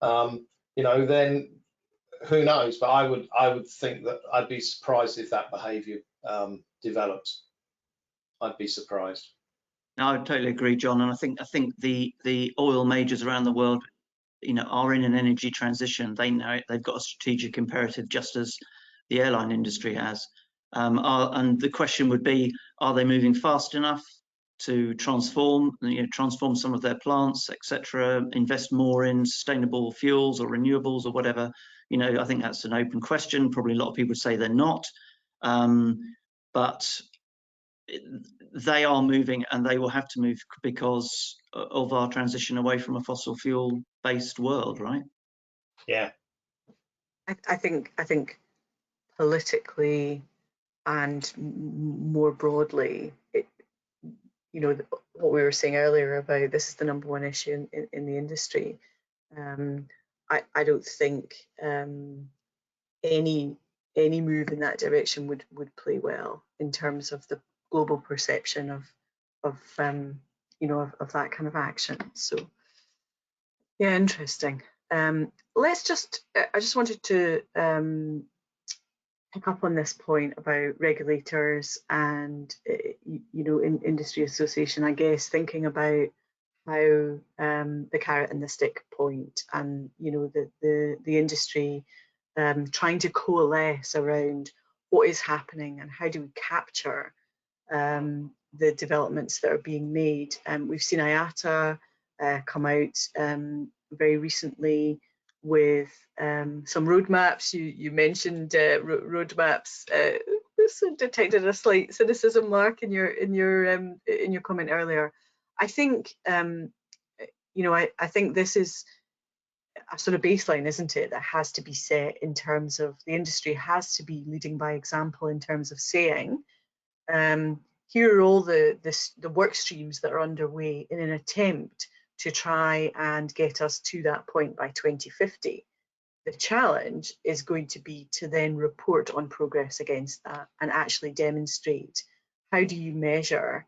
You know, then who knows? But I would think that I'd be surprised if that behaviour develops. I'd be surprised. No, I totally agree, John. And I think the oil majors around the world, are in an energy transition. They know it. They've got a strategic imperative, just as the airline industry has. And the question would be, are they moving fast enough to transform some of their plants, etc., invest more in sustainable fuels or renewables or whatever? I think that's an open question. Probably a lot of people would say they're not. But they are moving, and they will have to move because of our transition away from a fossil fuel based world, right? Yeah. I think politically and more broadly, what we were saying earlier about this is the #1 issue in the industry. I don't think any move in that direction would play well in terms of the global perception of that kind of action. So yeah, interesting. I just wanted to pick up on this point about regulators and in industry association, I guess, thinking about how the carrot and the stick point, and the industry trying to coalesce around what is happening and how do we capture the developments that are being made. We've seen IATA come out very recently with some roadmaps. You mentioned roadmaps. This detected a slight cynicism, Mark, in your comment earlier. I think I think this is a sort of baseline, isn't it, that has to be set in terms of the industry has to be leading by example in terms of saying, here are all the work streams that are underway in an attempt to try and get us to that point by 2050. The challenge is going to be to then report on progress against that and actually demonstrate how do you measure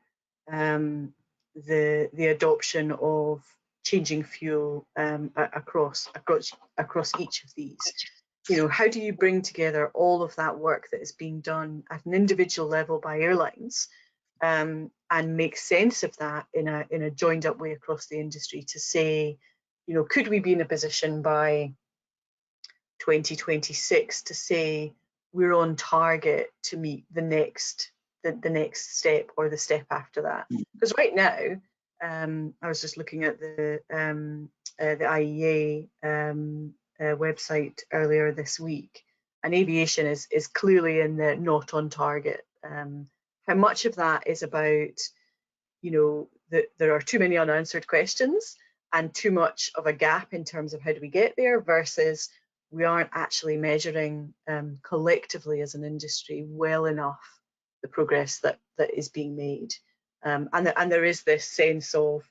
the adoption of changing fuel across each of these. How do you bring together all of that work that is being done at an individual level by airlines and make sense of that in a joined up way across the industry to say, could we be in a position by 2026 to say we're on target to meet the next step or the step after that? Because right now, I was just looking at the IEA website earlier this week, and aviation is clearly in the not on target. How much of that is about, that there are too many unanswered questions and too much of a gap in terms of how do we get there, versus we aren't actually measuring collectively as an industry well enough the progress that is being made. And there is this sense of,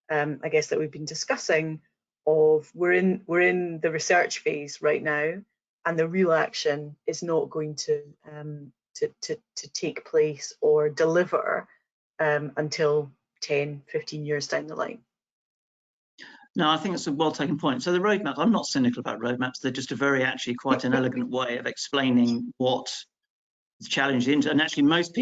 I guess, that we've been discussing of we're in the research phase right now, and the real action is not going to take place or deliver until 10, 15 years down the line. No, I think it's a well taken point. So the roadmaps, I'm not cynical about roadmaps. They're just actually quite an elegant way of explaining what the challenge is. And actually most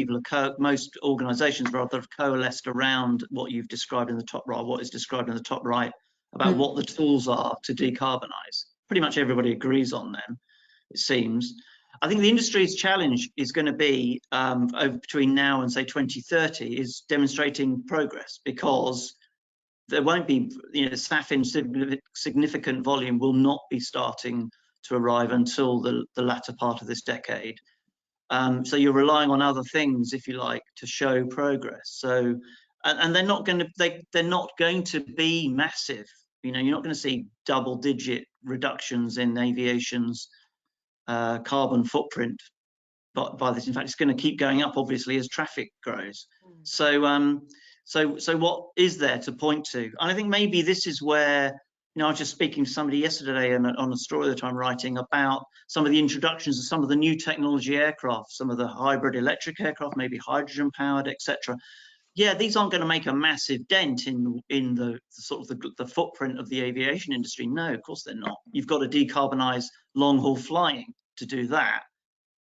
organizations rather have coalesced around what you've described in the top right, what is described in the top right about what the tools are to decarbonize. Pretty much everybody agrees on them, it seems. I think the industry's challenge is going to be between now and say 2030 is demonstrating progress, because there won't be, SAF in significant volume will not be starting to arrive until the latter part of this decade. So you're relying on other things, if you like, to show progress. So, and they're not going to be massive. You're not going to see double-digit reductions in aviation's carbon footprint by this. In fact, it's going to keep going up, obviously, as traffic grows. So what is there to point to? And I think maybe this is where, I was just speaking to somebody yesterday on a story that I'm writing about some of the introductions of some of the new technology aircraft, some of the hybrid electric aircraft, maybe hydrogen powered, etc. yeah, these aren't going to make a massive dent in the sort of the footprint of the aviation industry. No, of course they're not. You've got to decarbonize long haul flying to do that,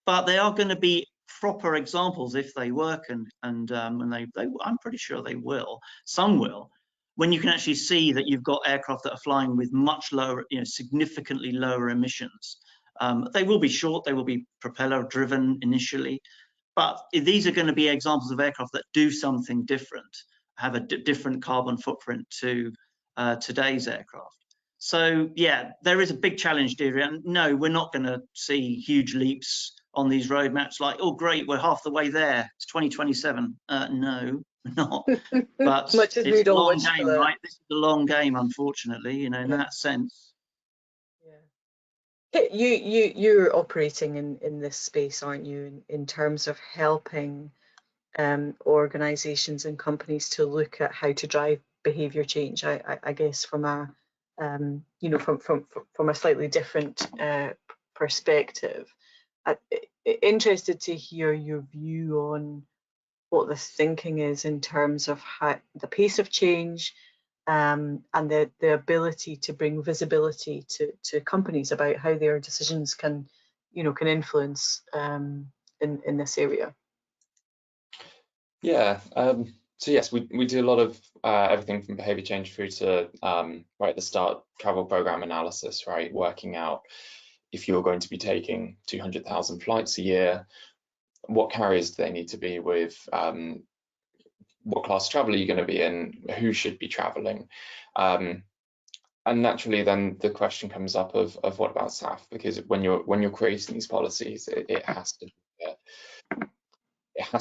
but they are going to be proper examples if they work, and I'm pretty sure they will. Some will, when you can actually see that you've got aircraft that are flying with much lower, significantly lower emissions. They will be short, they will be propeller driven initially, but these are going to be examples of aircraft that do something different, have a different carbon footprint to today's aircraft. So yeah, there is a big challenge, Deirdre. And no, we're not going to see huge leaps on these roadmaps like, oh great, we're half the way there, it's 2027. No, we're not. But much as it's we'd a all long wish game, for that. right? This is a long game, unfortunately, in that sense. Yeah. You're operating in this space, aren't you, in terms of helping organizations and companies to look at how to drive behavior change, I guess from a from a slightly different perspective. Interested to hear your view on what the thinking is in terms of how the pace of change, and the ability to bring visibility to companies about how their decisions can influence in this area. Yeah. So yes, we do a lot of everything from behavior change through to right at the start, travel program analysis, right? Working out if you're going to be taking 200,000 flights a year, what carriers do they need to be with? What class of travel are you going to be in? Who should be traveling? And naturally, then the question comes up of what about SAF? Because when you're creating these policies, it has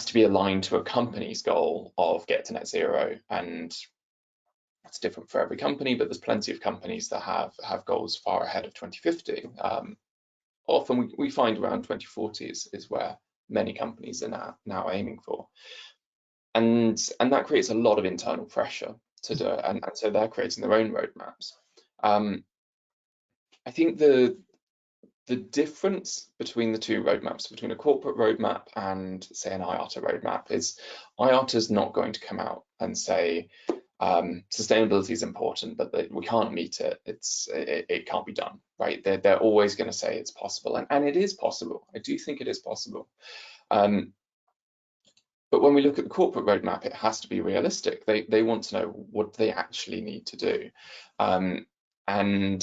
to be aligned to a company's goal of get to net zero, and it's different for every company. But there's plenty of companies that have goals far ahead of 2050. Often we find around 2040 is where many companies are now aiming for, and that creates a lot of internal pressure to do it, and so they're creating their own roadmaps. I think the difference between the two roadmaps, between a corporate roadmap and say an IATA roadmap, is IATA is not going to come out and say sustainability is important, but we can't meet it. It can't be done, right? They're always going to say it's possible, and it is possible. I do think it is possible. But when we look at the corporate roadmap, it has to be realistic. They want to know what they actually need to do, and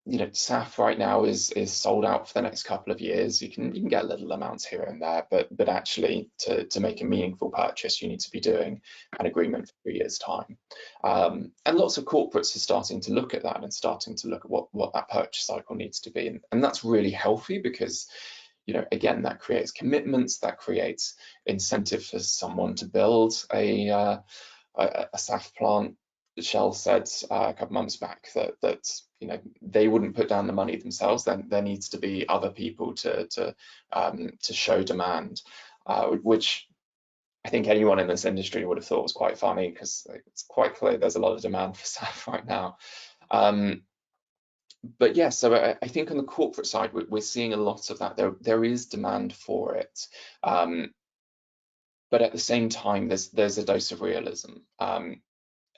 SAF right now is sold out for the next couple of years. You can get little amounts here and there, but actually to make a meaningful purchase, you need to be doing an agreement for 3 years' time. And lots of corporates are starting to look at that and starting to look at what that purchase cycle needs to be, and that's really healthy because again, that creates commitments, that creates incentive for someone to build a SAF plant. Shell said a couple months back that they wouldn't put down the money themselves. Then there needs to be other people to show demand, which I think anyone in this industry would have thought was quite funny, because it's quite clear there's a lot of demand for SAF right now. But yeah, so I think on the corporate side, we're seeing a lot of that. There is demand for it, but at the same time, there's a dose of realism.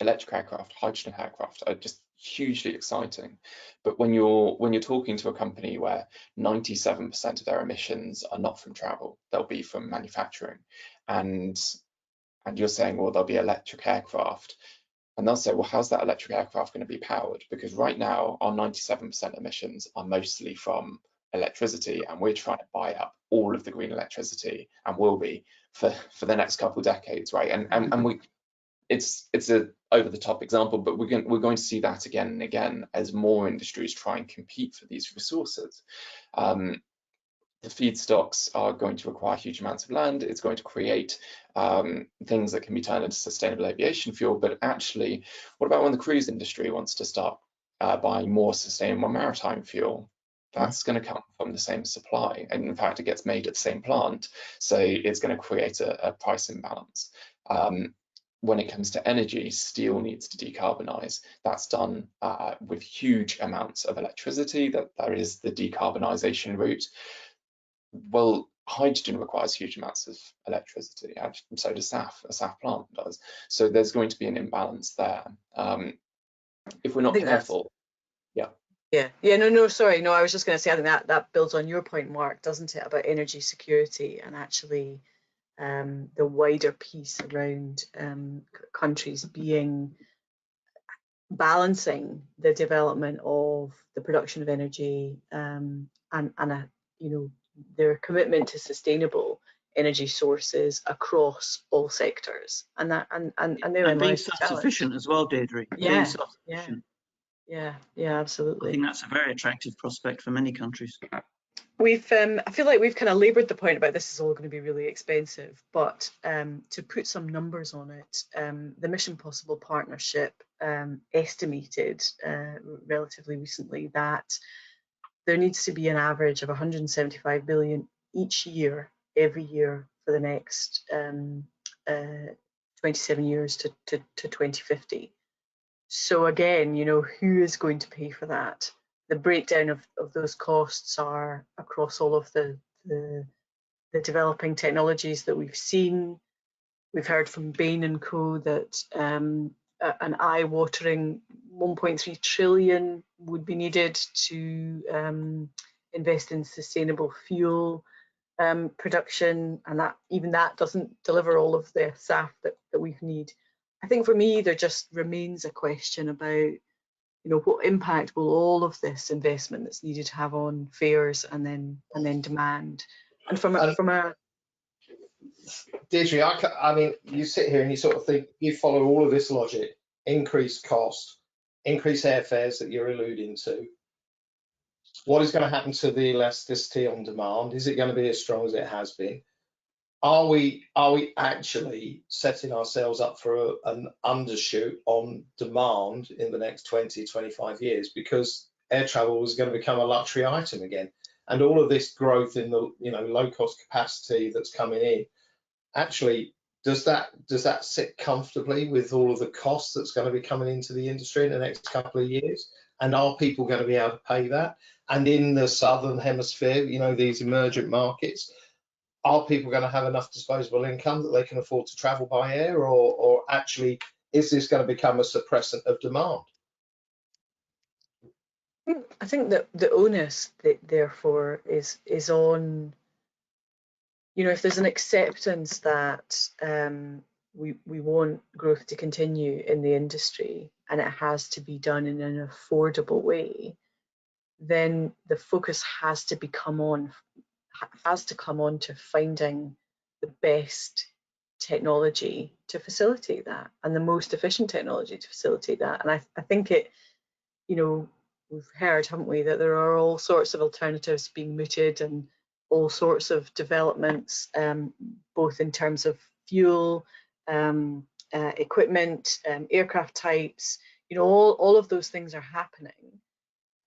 Electric aircraft, hydrogen aircraft are just hugely exciting, but when you're talking to a company where 97% of their emissions are not from travel, they'll be from manufacturing, and you're saying, well, there'll be electric aircraft. And they'll say, well, how's that electric aircraft going to be powered? Because right now, our 97% emissions are mostly from electricity, and we're trying to buy up all of the green electricity, and will be for the next couple of decades, right? And it's a over-the-top example, but we're going to see that again and again as more industries try and compete for these resources. The feedstocks are going to require huge amounts of land. It's going to create things that can be turned into sustainable aviation fuel. But actually, what about when the cruise industry wants to start buying more sustainable maritime fuel? That's going to come from the same supply. And in fact, it gets made at the same plant. So it's going to create a price imbalance. When it comes to energy, steel needs to decarbonize. That's done with huge amounts of electricity. That is the decarbonization route. Well, hydrogen requires huge amounts of electricity, and so does SAF. A SAF plant does. So there's going to be an imbalance there. If we're not careful. No, sorry. No, I was just going to say, I think that builds on your point, Mark, doesn't it, about energy security and actually the wider piece around countries balancing the development of the production of energy and their commitment to sustainable energy sources across all sectors, and being self-sufficient as well, Deirdre. Being self-sufficient. Yeah, absolutely. I think that's a very attractive prospect for many countries. We've, I feel like we've kind of laboured the point about this is all going to be really expensive, but to put some numbers on it, the Mission Possible Partnership estimated relatively recently that there needs to be an average of 175 billion each year, every year for the next 27 years to 2050. So again, who is going to pay for that? The breakdown of those costs are across all of the developing technologies that we've seen. We've heard from Bain and Co that an eye-watering 1.3 trillion would be needed to invest in sustainable fuel production, and that doesn't deliver all of the SAF that we need. I think for me, there just remains a question about, what impact will all of this investment that's needed to have on fares and then demand. And from a Deirdre, I mean, you sit here and you sort of think, you follow all of this logic, increased cost, increased airfares that you're alluding to. What is going to happen to the elasticity on demand? Is it going to be as strong as it has been? Are we actually setting ourselves up for an undershoot on demand in the next 20, 25 years, because air travel is going to become a luxury item again? And all of this growth in the low cost capacity that's coming in, actually, does that sit comfortably with all of the costs that's going to be coming into the industry in the next couple of years? And are people going to be able to pay that? And in the southern hemisphere, these emergent markets, are people going to have enough disposable income that they can afford to travel by air, or actually is this going to become a suppressant of demand? I think that the onus therefore is on, if there's an acceptance that we want growth to continue in the industry and it has to be done in an affordable way, then the focus has to come on to finding the best technology to facilitate that, and the most efficient technology to facilitate that. And I think we've heard, haven't we, that there are all sorts of alternatives being mooted and all sorts of developments, both in terms of fuel, equipment, aircraft types, all of those things are happening.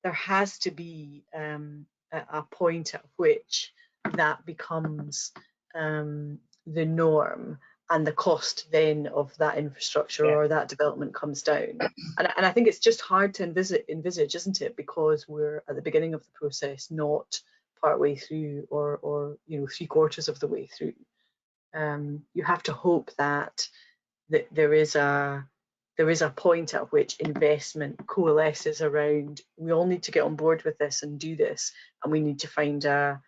There has to be a point at which that becomes the norm, and the cost then of that infrastructure or that development comes down. And I think it's just hard to envisage, isn't it? Because we're at the beginning of the process, not partway through or 3/4 of the way through. You have to hope that there is a point at which investment coalesces around, we all need to get on board with this and do this, and we need to find a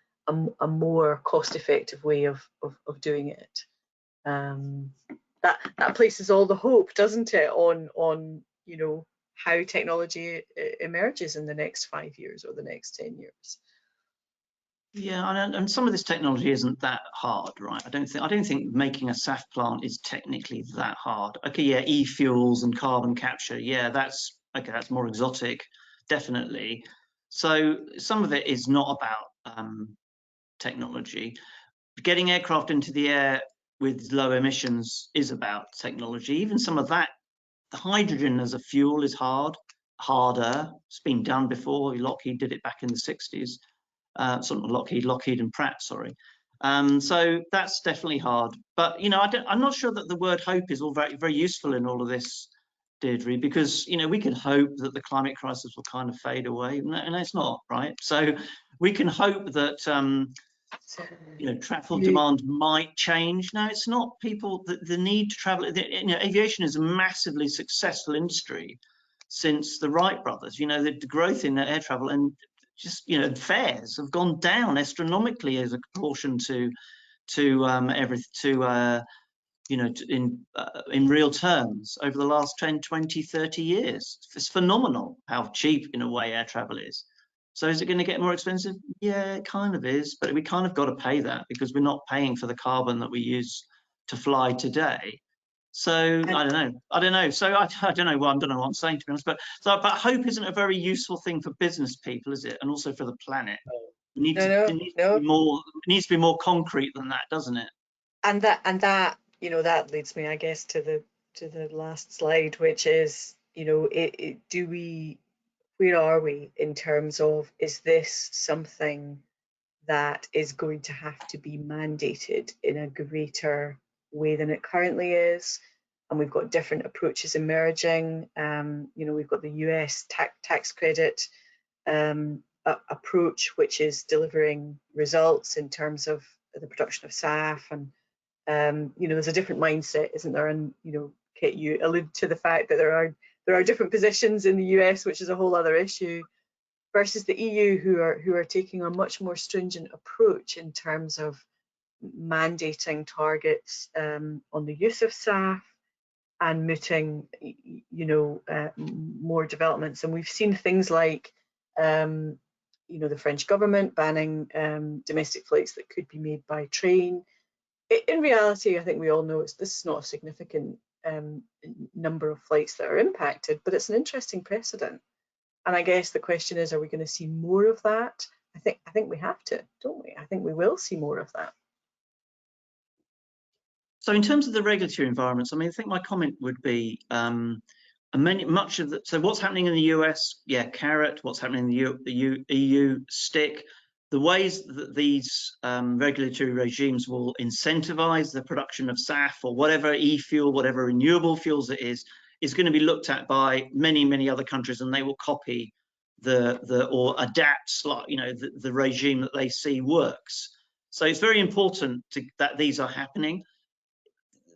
more cost-effective way of doing it. That places all the hope, doesn't it, on how technology emerges in the next 5 years or the next 10 years. Yeah, and some of this technology isn't that hard, right? I don't think making a SAF plant is technically that hard. Okay, yeah, e-fuels and carbon capture, yeah, that's more exotic, definitely. So some of it is not about technology. Getting aircraft into the air with low emissions is about technology. Even some of that, the hydrogen as a fuel is harder. It's been done before. Lockheed did it back in the 60s. Sort of Lockheed and Pratt, sorry. So that's definitely hard. But I'm not sure that the word hope is all very useful in all of this, Deirdre, because we can hope that the climate crisis will kind of fade away, and it's not, right? So we can hope that travel demand might change. No, it's not. People, the need to travel, aviation is a massively successful industry since the Wright brothers. The growth in air travel and just, fares have gone down astronomically as a proportion in real terms over the last 10, 20, 30 years. It's phenomenal how cheap, in a way, air travel is. So is it going to get more expensive? Yeah, it kind of is, but we kind of got to pay that because we're not paying for the carbon that we use to fly today. So I don't know. So I don't know. Well, I don't know what I'm saying, to be honest. But hope isn't a very useful thing for business people, is it? And also for the planet. It needs to be more concrete than that, doesn't it? And that leads me, I guess, to the last slide, which is, where are we in terms of, is this something that is going to have to be mandated in a greater way than it currently is? And we've got different approaches emerging. We've got the US tax credit approach, which is delivering results in terms of the production of SAF, and there's a different mindset, isn't there? And Kit, you allude to the fact that there are different positions in the US, which is a whole other issue, versus the EU, who are taking a much more stringent approach in terms of mandating targets on the use of SAF and mooting, more developments. And we've seen things like, the French government banning domestic flights that could be made by train. In reality, I think we all know this is not a significant number of flights that are impacted, but it's an interesting precedent. And I guess the question is, are we going to see more of that? I think we have to, don't we? I think we will see more of that. So in terms of the regulatory environments, I think my comment would be so what's happening in the US, carrot. What's happening in the EU, stick. The ways that these regulatory regimes will incentivize the production of SAF or whatever e-fuel, whatever renewable fuels it is going to be looked at by many, many other countries, and they will copy or adapt the regime that they see works. So it's very important that these are happening.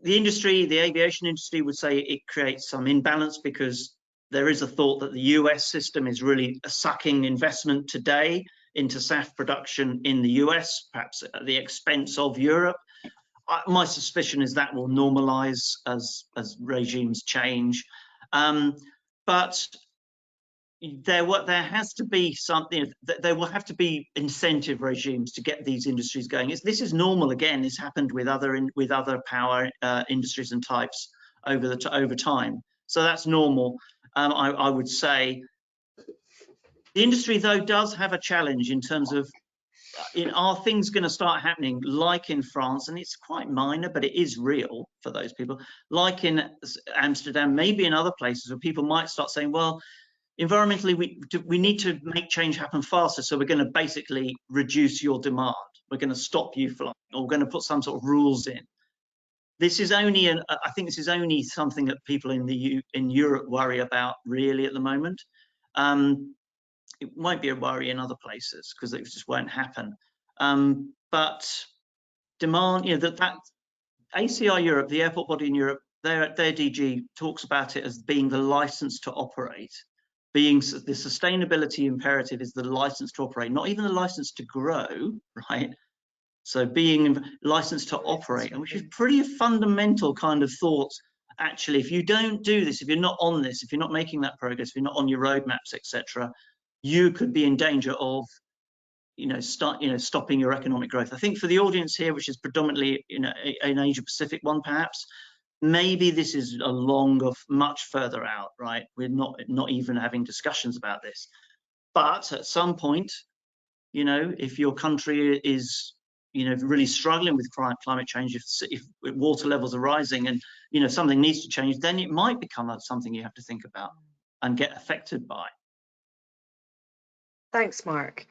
The aviation industry would say it creates some imbalance because there is a thought that the US system is really sucking investment today into SAF production in the US, perhaps at the expense of Europe. My suspicion is that will normalize as regimes change. But there has to be something. There will have to be incentive regimes to get these industries going. This is normal. Again, it's happened with other power industries and types over time. So that's normal. I would say the industry, though, does have a challenge in terms of, are things going to start happening like in France? And it's quite minor, but it is real for those people. Like in Amsterdam, maybe in other places where people might start saying, well, environmentally, we need to make change happen faster. So we're going to basically reduce your demand. We're going to stop you flying, or we're going to put some sort of rules in. This is only, I think this is only something that people in Europe worry about really at the moment. It might be a worry in other places because it just won't happen. But demand, that ACI Europe, the airport body in Europe, their DG talks about it as being the license to operate. Being the sustainability imperative is the license to operate, not even the license to grow, right? So being licensed to operate, which is pretty fundamental kind of thought. Actually, if you don't do this, if you're not on this, if you're not making that progress, if you're not on your roadmaps, etc., you could be in danger of, stopping your economic growth. I think for the audience here, which is predominantly an Asia Pacific one, perhaps, maybe this is much further out, right? We're not even having discussions about this. But at some point, if your country is, really struggling with climate change, if water levels are rising and, something needs to change, then it might become something you have to think about and get affected by. Thanks, Mark.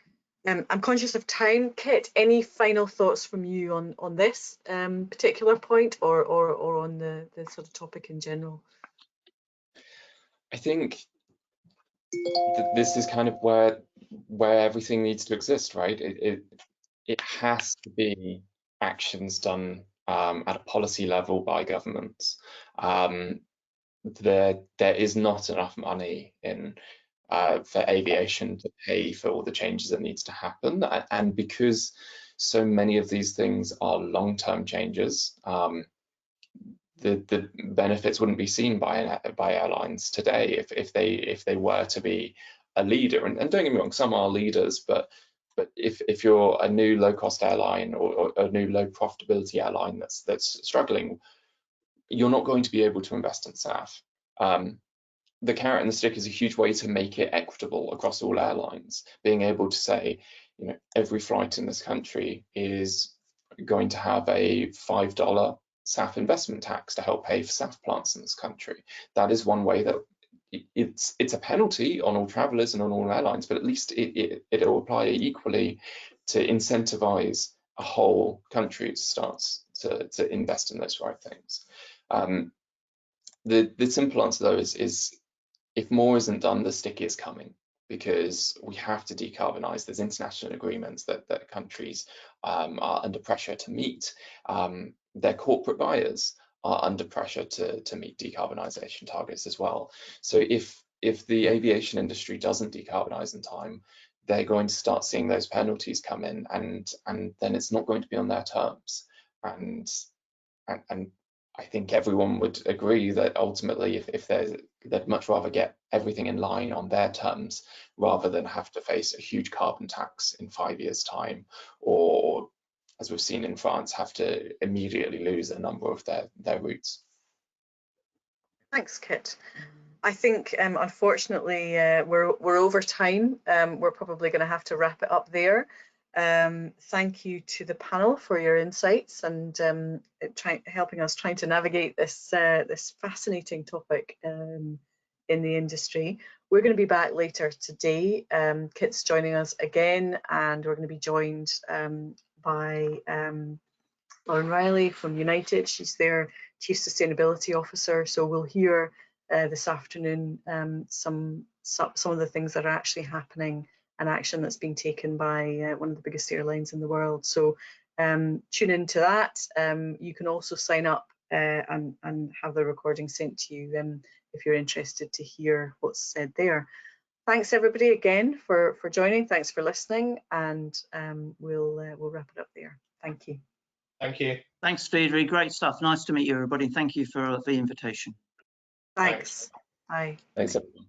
I'm conscious of time. Kit, any final thoughts from you on this particular point or on the sort of topic in general? I think that this is kind of where everything needs to exist, right? it has to be actions done at a policy level by governments. There is not enough money in for aviation to pay for all the changes that needs to happen, and because so many of these things are long-term changes, the benefits wouldn't be seen by airlines today if they were to be a leader. And don't get me wrong, some are leaders, but if you're a new low-cost airline or a new low profitability airline that's struggling, you're not going to be able to invest in SAF. The carrot and the stick is a huge way to make it equitable across all airlines, being able to say, you know, every flight in this country is going to have a $5 SAF investment tax to help pay for SAF plants in this country. That is one way that it's a penalty on all travelers and on all airlines, but at least it will apply equally to incentivize a whole country to start to invest in those right things. The simple answer though is if more isn't done, the stick is coming, because we have to decarbonize. There's international agreements that countries are under pressure to meet. Their corporate buyers are under pressure to meet decarbonisation targets as well. So if the aviation industry doesn't decarbonise in time, they're going to start seeing those penalties come in, and then it's not going to be on their terms. And I think everyone would agree that ultimately, if they'd much rather get everything in line on their terms rather than have to face a huge carbon tax in 5 years' time, or as we've seen in France, have to immediately lose a number of their routes. Thanks, Kit. I think unfortunately we're over time. We're probably going to have to wrap it up there. Thank you to the panel for your insights and helping us trying to navigate this this fascinating topic in the industry. We're going to be back later today. Kit's joining us again, and we're going to be joined by Lauren Riley from United. She's their Chief Sustainability Officer. So we'll hear this afternoon some of the things that are actually happening and action that's being taken by one of the biggest airlines in the world. So tune into that. You can also sign up and have the recording sent to you if you're interested to hear what's said there. Thanks everybody again for joining. Thanks for listening, and we'll wrap it up there. Thank you. Thank you. Thanks, Deirdre. Great stuff. Nice to meet you, everybody. Thank you for the invitation. Thanks. Bye. Thanks, everyone.